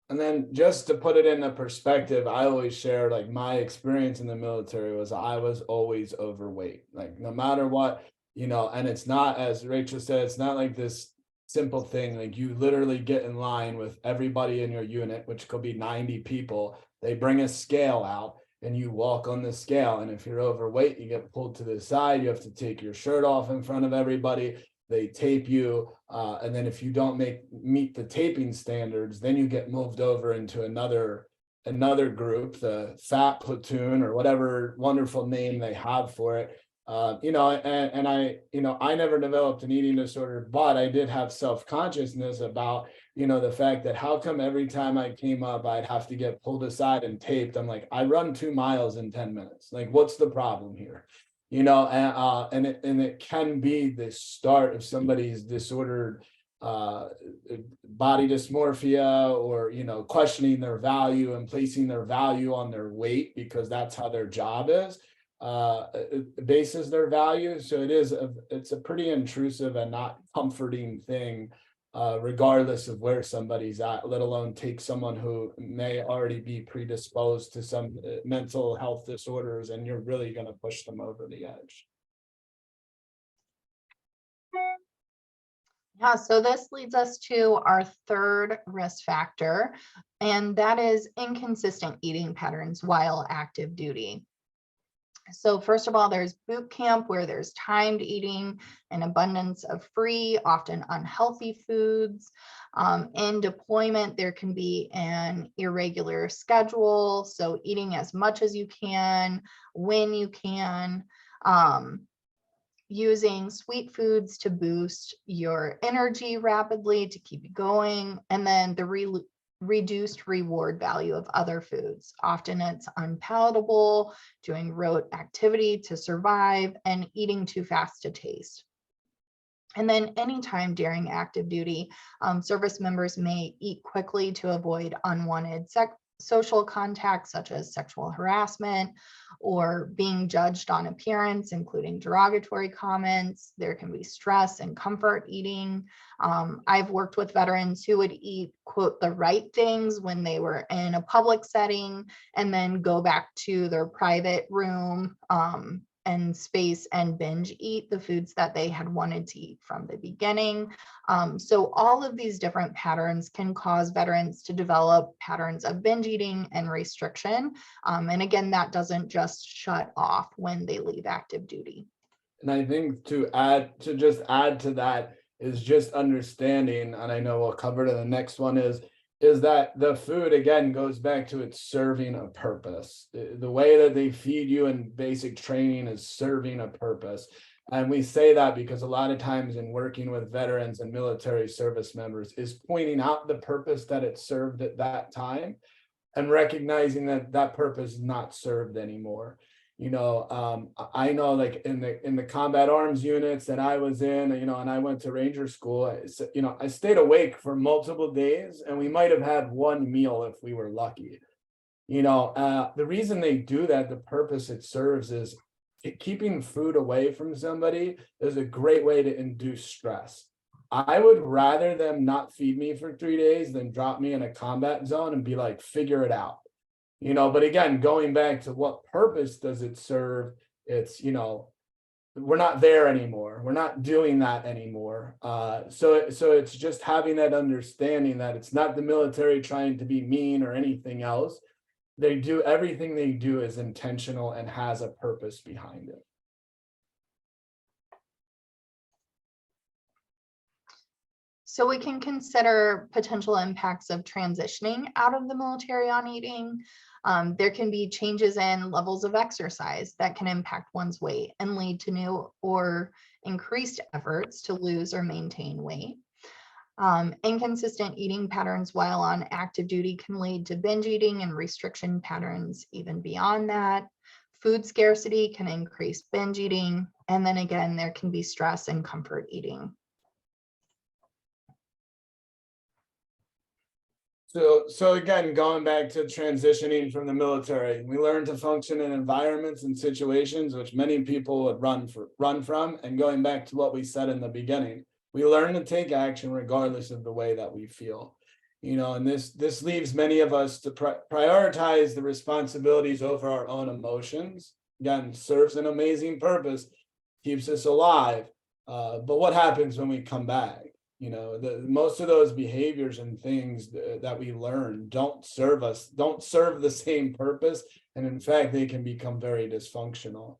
And then just to put it into perspective, I always share like my experience in the military was I was always overweight, like no matter what, and it's not, as Rachel said, it's not like this simple thing. Like you literally get in line with everybody in your unit, which could be 90 people. They bring a scale out and you walk on the scale. And if you're overweight, you get pulled to the side. You have to take your shirt off in front of everybody. They tape you, and then if you don't meet the taping standards, then you get moved over into another group, the fat platoon or whatever wonderful name they have for it. And I never developed an eating disorder, but I did have self-consciousness about, the fact that how come every time I came up, I'd have to get pulled aside and taped. I'm like, I run 2 miles in 10 minutes. Like, what's the problem here? And it can be the start of somebody's disordered body dysmorphia, or questioning their value and placing their value on their weight because that's how their job is, bases their value. So it's a pretty intrusive and not comforting thing, regardless of where somebody's at, let alone take someone who may already be predisposed to some mental health disorders, and you're really going to push them over the edge. Yeah, so this leads us to our third risk factor, and that is inconsistent eating patterns while active duty. So first of all, there's boot camp, where there's timed eating, an abundance of free, often unhealthy foods. In deployment, there can be an irregular schedule, so eating as much as you can, when you can, using sweet foods to boost your energy rapidly to keep you going, and then the reduced reward value of other foods. Often it's unpalatable, doing rote activity to survive, and eating too fast to taste. And then anytime during active duty, service members may eat quickly to avoid unwanted social contact, such as sexual harassment or being judged on appearance, including derogatory comments. There can be stress and comfort eating. I've worked with veterans who would eat, quote, the right things when they were in a public setting, and then go back to their private room and space and binge eat the foods that they had wanted to eat from the beginning. So all of these different patterns can cause veterans to develop patterns of binge eating and restriction. And again, that doesn't just shut off when they leave active duty. And I think to just add to that, is just understanding, and I know we'll cover it in the next one, is that the food again goes back to its serving a purpose. The way that they feed you in basic training is serving a purpose. And we say that because a lot of times in working with veterans and military service members is pointing out the purpose that it served at that time and recognizing that that purpose is not served anymore. I know, like in the combat arms units that I was in, and I went to Ranger school, I stayed awake for multiple days, and we might have had one meal if we were lucky. The reason they do that, the purpose it serves, is keeping food away from somebody is a great way to induce stress. I would rather them not feed me for 3 days than drop me in a combat zone and be like, figure it out. But again, going back to what purpose does it serve? It's, we're not there anymore. We're not doing that anymore. So it's just having that understanding that it's not the military trying to be mean or anything else. Everything they do is intentional and has a purpose behind it. So we can consider potential impacts of transitioning out of the military on eating. There can be changes in levels of exercise that can impact one's weight and lead to new or increased efforts to lose or maintain weight. Inconsistent eating patterns while on active duty can lead to binge eating and restriction patterns even beyond that. Food scarcity can increase binge eating. And then again, there can be stress and comfort eating. So again, going back to transitioning from the military, we learn to function in environments and situations which many people would run from. And going back to what we said in the beginning, we learn to take action regardless of the way that we feel. And this leaves many of us to prioritize the responsibilities over our own emotions. Again, serves an amazing purpose, keeps us alive. But what happens when we come back? Most of those behaviors and things that we learn don't serve the same purpose. And in fact, they can become very dysfunctional.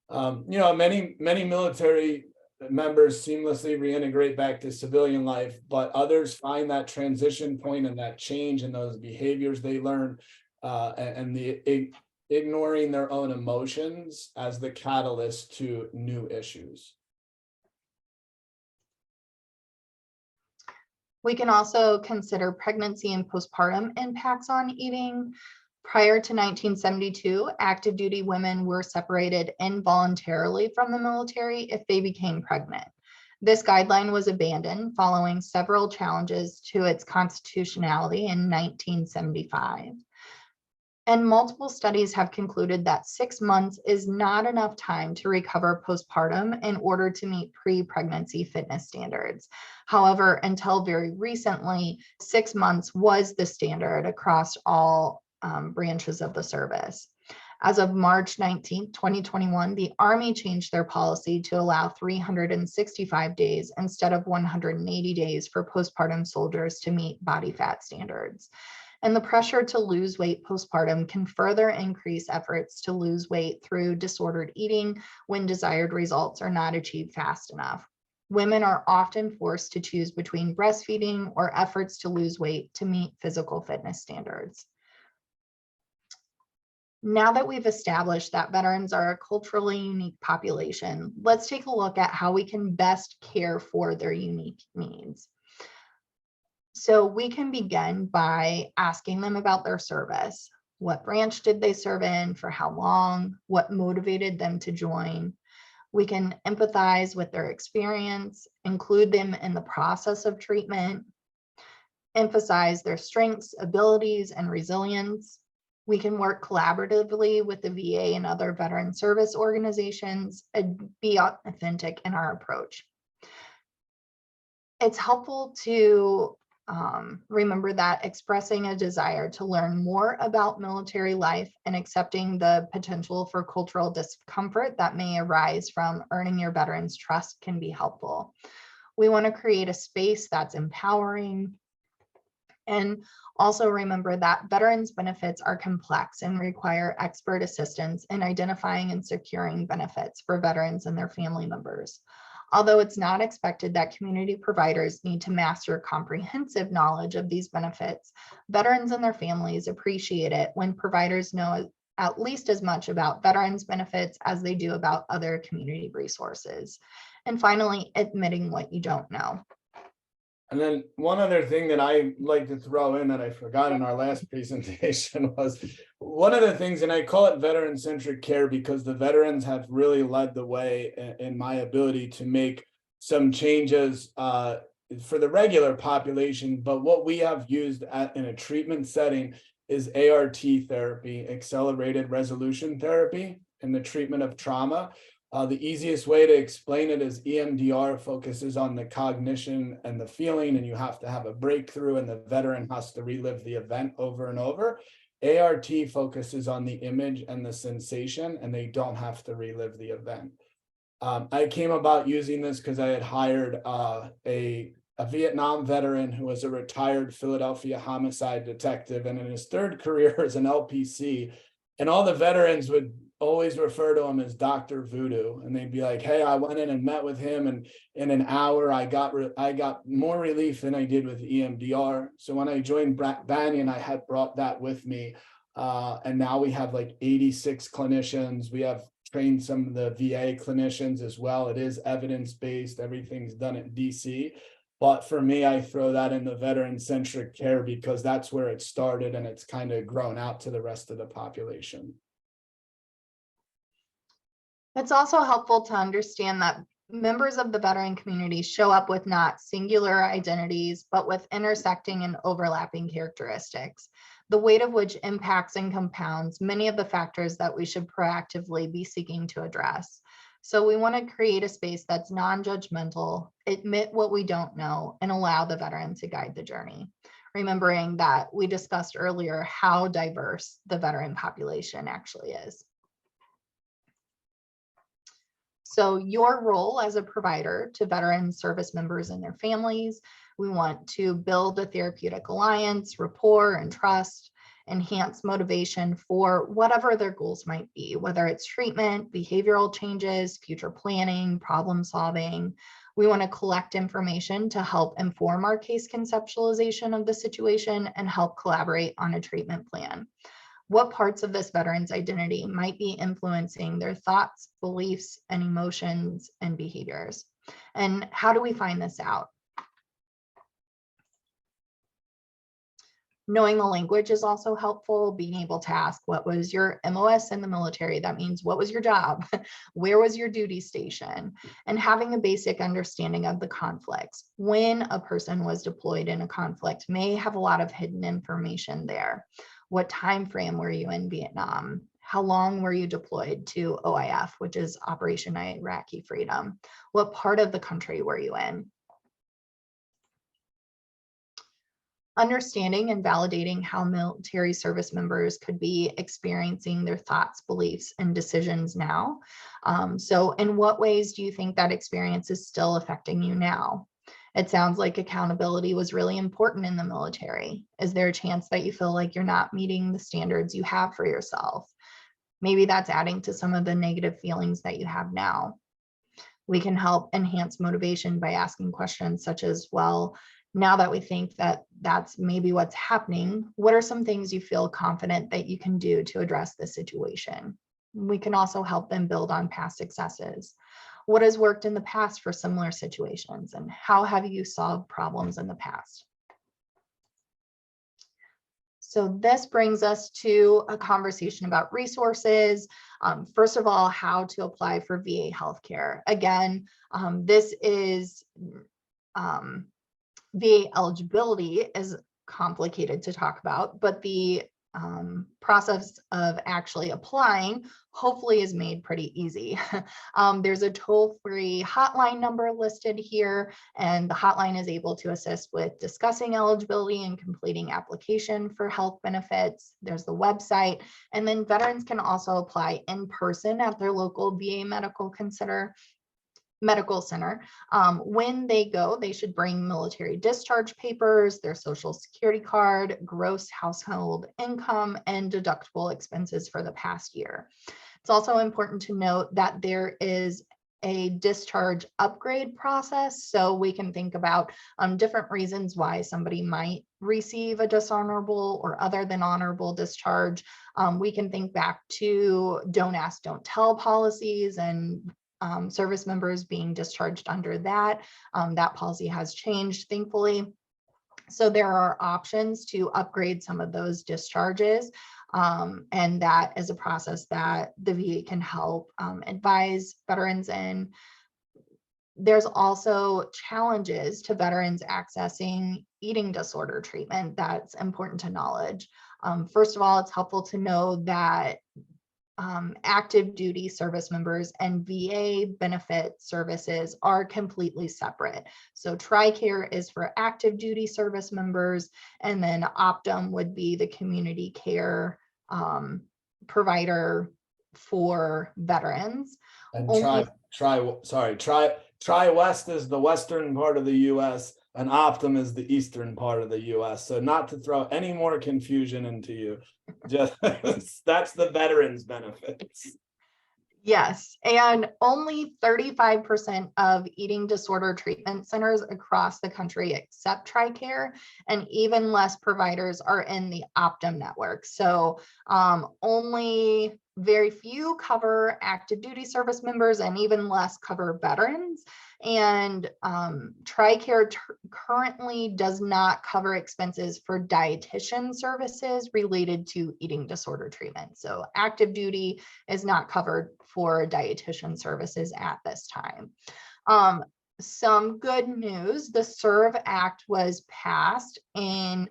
Many military members seamlessly reintegrate back to civilian life, but others find that transition point and that change in those behaviors they learn and ignoring their own emotions as the catalyst to new issues. We can also consider pregnancy and postpartum impacts on eating. Prior to 1972, active duty women were separated involuntarily from the military if they became pregnant. This guideline was abandoned following several challenges to its constitutionality in 1975. And multiple studies have concluded that 6 months is not enough time to recover postpartum in order to meet pre-pregnancy fitness standards. However, until very recently, 6 months was the standard across all branches of the service. As of March 19, 2021, the Army changed their policy to allow 365 days instead of 180 days for postpartum soldiers to meet body fat standards. And the pressure to lose weight postpartum can further increase efforts to lose weight through disordered eating when desired results are not achieved fast enough. Women are often forced to choose between breastfeeding or efforts to lose weight to meet physical fitness standards. Now that we've established that veterans are a culturally unique population, let's take a look at how we can best care for their unique needs. So we can begin by asking them about their service. What branch did they serve in, for how long, what motivated them to join? We can empathize with their experience, include them in the process of treatment, emphasize their strengths, abilities, and resilience. We can work collaboratively with the VA and other veteran service organizations and be authentic in our approach. It's helpful to remember that expressing a desire to learn more about military life and accepting the potential for cultural discomfort that may arise from earning your veterans' trust can be helpful. We want to create a space that's empowering, and also remember that veterans' benefits are complex and require expert assistance in identifying and securing benefits for veterans and their family members. Although it's not expected that community providers need to master comprehensive knowledge of these benefits, veterans and their families appreciate it when providers know at least as much about veterans benefits as they do about other community resources. And finally, admitting what you don't know. And then one other thing that I like to throw in that I forgot in our last presentation was one of the things, and I call it veteran-centric care because the veterans have really led the way in my ability to make some changes for the regular population. But what we have used in a treatment setting is ART therapy, accelerated resolution therapy, in the treatment of trauma. The easiest way to explain it is EMDR focuses on the cognition and the feeling, and you have to have a breakthrough, and the veteran has to relive the event over and over. ART focuses on the image and the sensation, and they don't have to relive the event. I came about using this because I had hired a Vietnam veteran who was a retired Philadelphia homicide detective, and in his third career as an LPC, and all the veterans would always refer to him as Dr. Voodoo, and they'd be like, "Hey, I went in and met with him, and in an hour, I got more relief than I did with EMDR." So when I joined Banyan, I had brought that with me, and now we have like 86 clinicians. We have trained some of the VA clinicians as well. It is evidence-based. Everything's done at DC. But for me, I throw that in the veteran-centric care because that's where it started, and it's kind of grown out to the rest of the population. It's also helpful to understand that members of the veteran community show up with not singular identities, but with intersecting and overlapping characteristics, the weight of which impacts and compounds many of the factors that we should proactively be seeking to address. So we want to create a space that's non-judgmental, admit what we don't know, and allow the veteran to guide the journey. Remembering that we discussed earlier how diverse the veteran population actually is. So your role as a provider to veteran service members and their families, we want to build a therapeutic alliance, rapport, and trust, enhance motivation for whatever their goals might be, whether it's treatment, behavioral changes, future planning, problem solving. We want to collect information to help inform our case conceptualization of the situation and help collaborate on a treatment plan. What parts of this veteran's identity might be influencing their thoughts, beliefs, and emotions and behaviors? And how do we find this out? Knowing the language is also helpful. Being able to ask, what was your MOS in the military? That means, what was your job? Where was your duty station? And having a basic understanding of the conflicts. When a person was deployed in a conflict may have a lot of hidden information there. What time frame were you in Vietnam? How long were you deployed to OIF, which is Operation Iraqi Freedom? What part of the country were you in? Understanding and validating how military service members could be experiencing their thoughts, beliefs, and decisions now. So in what ways do you think that experience is still affecting you now? It sounds like accountability was really important in the military. Is there a chance that you feel like you're not meeting the standards you have for yourself? Maybe that's adding to some of the negative feelings that you have now. We can help enhance motivation by asking questions such as, well, now that we think that that's maybe what's happening, what are some things you feel confident that you can do to address this situation? We can also help them build on past successes. What has worked in the past for similar situations, and how have you solved problems in the past? So this brings us to a conversation about resources. First of all, how to apply for VA healthcare. Again, this is VA eligibility is complicated to talk about, but the process of actually applying hopefully is made pretty easy. There's a toll-free hotline number listed here, and the hotline is able to assist with discussing eligibility and completing application for health benefits. There's the website, and then veterans can also apply in person at their local VA medical center. When they go, they should bring military discharge papers, their social security card, gross household income, and deductible expenses for the past year. It's also important to note that there is a discharge upgrade process. So we can think about different reasons why somebody might receive a dishonorable or other than honorable discharge. We can think back to don't ask, don't tell policies and service members being discharged under that. That policy has changed, thankfully. So there are options to upgrade some of those discharges. And that is a process that the VA can help advise veterans in. There's also challenges to veterans accessing eating disorder treatment that's important to knowledge. First of all, it's helpful to know that active duty service members and VA benefit services are completely separate. So TRICARE is for active duty service members, and then Optum would be the community care provider for veterans. And Only TriWest is the western part of the US and Optum is the eastern part of the US. So not to throw any more confusion into you, just that's the veterans benefits. Yes, and only 35% of eating disorder treatment centers across the country accept TRICARE, and even less providers are in the Optum network. So only very few cover active duty service members and even less cover veterans. And TRICARE currently does not cover expenses for dietitian services related to eating disorder treatment. So active duty is not covered for dietitian services at this time. Some good news, the SERVE Act was passed in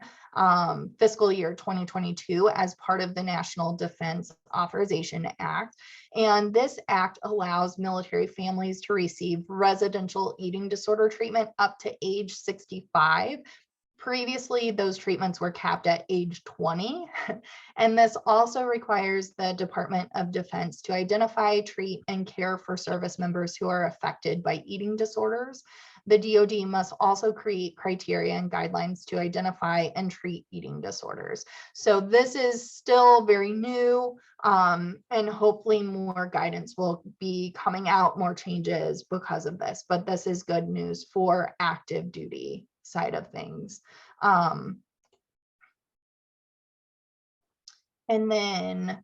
fiscal year 2022 as part of the National Defense Authorization Act. And this act allows military families to receive residential eating disorder treatment up to age 65. Previously, those treatments were capped at age 20. And this also requires the Department of Defense to identify, treat, and care for service members who are affected by eating disorders. The DoD must also create criteria and guidelines to identify and treat eating disorders. So this is still very new, and hopefully more guidance will be coming out, more changes because of this. But this is good news for active duty side of things. And then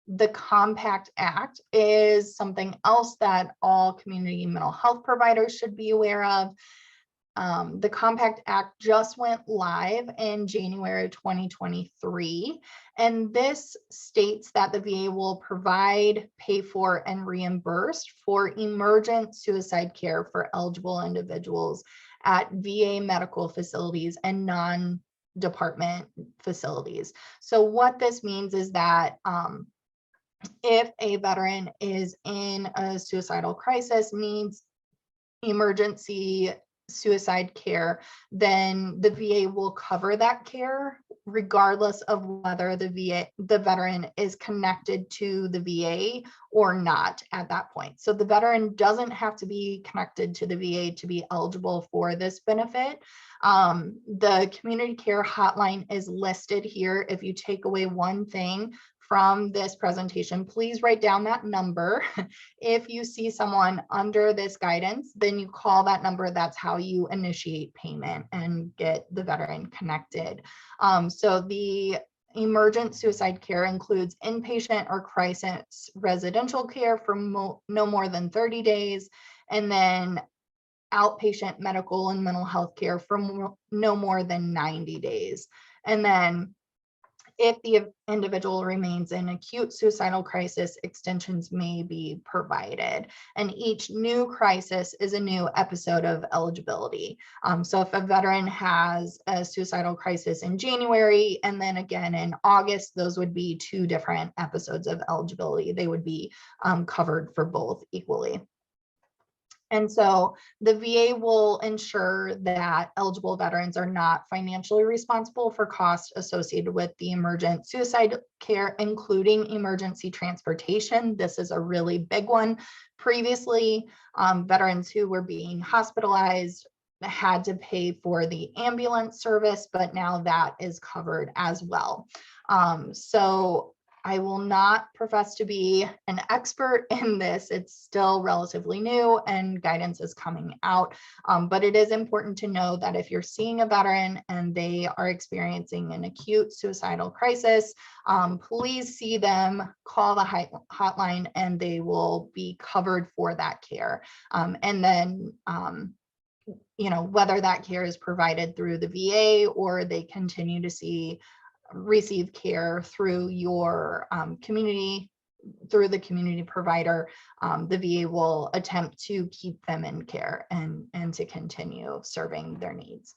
the Compact Act is something else that all community mental health providers should be aware of. The Compact Act just went live in January 2023, and this states that the VA will provide, pay for, and reimburse for emergent suicide care for eligible individuals at VA medical facilities and non-department facilities. So what this means is that if a veteran is in a suicidal crisis, needs emergency suicide care, then the VA will cover that care regardless of whether the veteran is connected to the VA or not at that point. So the veteran doesn't have to be connected to the VA to be eligible for this benefit. The community care hotline is listed here. If you take away one thing from this presentation, please write down that number. If you see someone under this guidance, then you call that number. That's how you initiate payment and get the veteran connected. So the emergent suicide care includes inpatient or crisis residential care for no more than 30 days, and then outpatient medical and mental health care for no more than 90 days. And then if the individual remains in acute suicidal crisis, extensions may be provided. And each new crisis is a new episode of eligibility. So if a veteran has a suicidal crisis in January and then again in August, those would be two different episodes of eligibility. They would be covered for both equally. And so the VA will ensure that eligible veterans are not financially responsible for costs associated with the emergent suicide care, including emergency transportation. This is a really big one. Previously, veterans who were being hospitalized had to pay for the ambulance service, but now that is covered as well. So I will not profess to be an expert in this. It's still relatively new and guidance is coming out. But it is important to know that if you're seeing a veteran and they are experiencing an acute suicidal crisis, please see them, call the hotline, and they will be covered for that care. And then, whether that care is provided through the VA or they continue to receive care through your community, through the community provider, the VA will attempt to keep them in care and to continue serving their needs.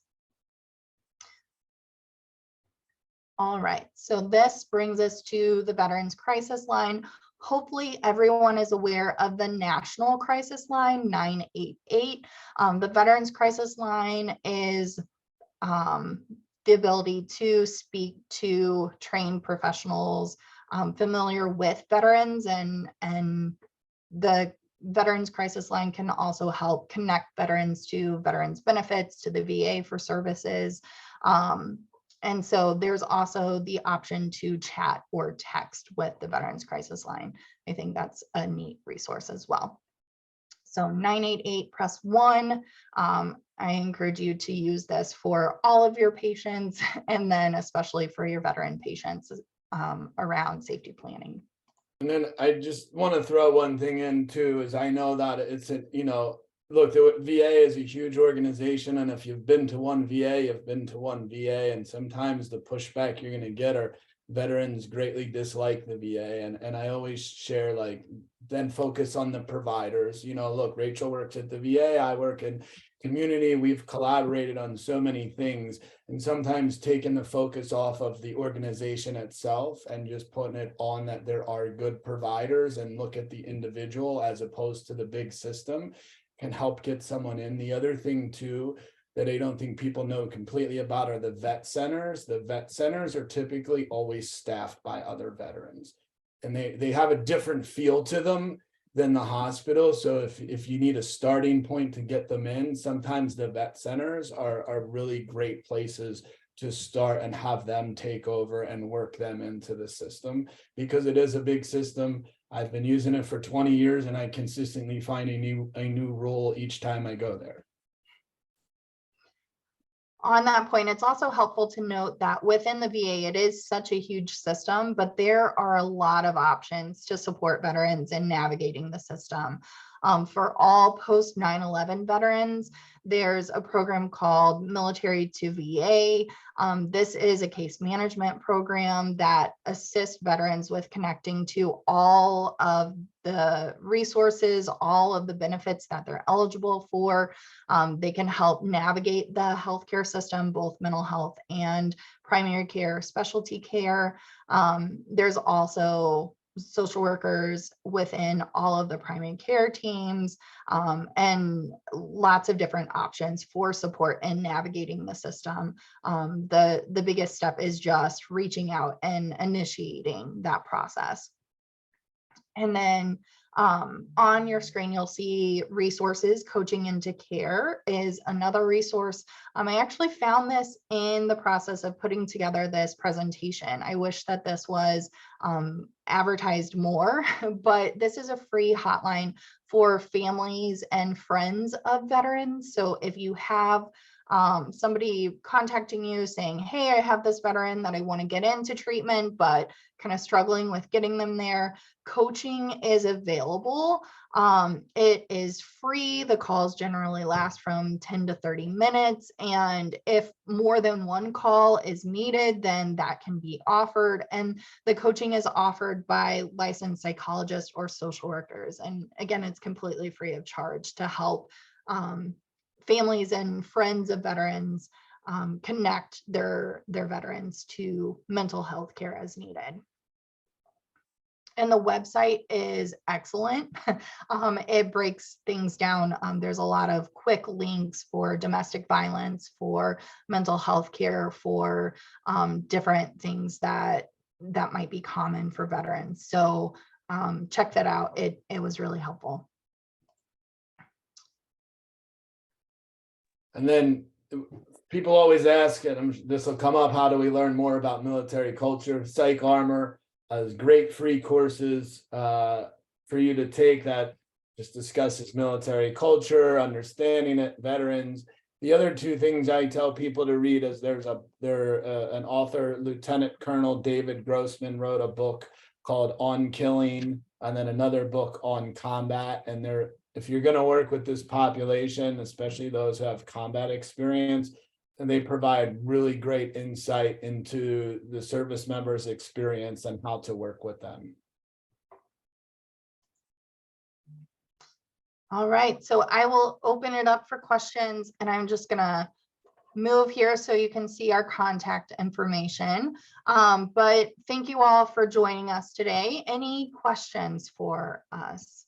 All right, so this brings us to the Veterans Crisis Line. Hopefully everyone is aware of the National Crisis Line 988. The Veterans Crisis Line is the ability to speak to trained professionals familiar with veterans, and the Veterans Crisis Line can also help connect veterans to veterans benefits, to the VA for services. And so there's also the option to chat or text with the Veterans Crisis Line. I think that's a neat resource as well. So 988, press 1. I encourage you to use this for all of your patients, and then especially for your veteran patients around safety planning. And then I just want to throw one thing in too, is I know that it's look, the VA is a huge organization, and if you've been to one VA, you've been to one VA, and sometimes the pushback you're going to get are veterans greatly dislike the VA, and I always share, like, then focus on the providers. Look, Rachel works at the VA, I work in community, we've collaborated on so many things, and sometimes taking the focus off of the organization itself and just putting it on that there are good providers and look at the individual as opposed to the big system can help get someone in. The other thing too that I don't think people know completely about are the vet centers. The vet centers are typically always staffed by other veterans, and they have a different feel to them than the hospital. So if you need a starting point to get them in, sometimes the vet centers are really great places to start and have them take over and work them into the system, because it is a big system. I've been using it for 20 years and I consistently find a new role each time I go there. On that point, it's also helpful to note that within the VA, it is such a huge system, but there are a lot of options to support veterans in navigating the system. For all post 9/11 veterans, there's a program called Military to VA. This is a case management program that assists veterans with connecting to all of the resources, all of the benefits that they're eligible for. They can help navigate the healthcare system, both mental health and primary care, specialty care. There's also social workers within all of the primary care teams, and lots of different options for support in navigating the system. The biggest step is just reaching out and initiating that process. And then on your screen, you'll see resources. Coaching into Care is another resource. I actually found this in the process of putting together this presentation. I wish that this was advertised more, but this is a free hotline for families and friends of veterans. So if you have somebody contacting you saying, hey, I have this veteran that I want to get into treatment, but kind of struggling with getting them there, coaching is available. It is free. The calls generally last from 10 to 30 minutes. And if more than one call is needed, then that can be offered. And the coaching is offered by licensed psychologists or social workers. And again, it's completely free of charge to help families and friends of veterans connect their veterans to mental health care as needed. And the website is excellent. It breaks things down. There's a lot of quick links for domestic violence, for mental health care, for different things that might be common for veterans. So check that out. It was really helpful. And then people always ask, and this will come up, how do we learn more about military culture? Psych Armor great free courses for you to take that just discusses military culture, understanding it, veterans. The other two things I tell people to read is there's an author, Lieutenant Colonel David Grossman, wrote a book called On Killing, and then another book on combat. And if you're going to work with this population, especially those who have combat experience, and they provide really great insight into the service members' experience and how to work with them. All right, so I will open it up for questions, and I'm just gonna move here so you can see our contact information. But thank you all for joining us today. Any questions for us?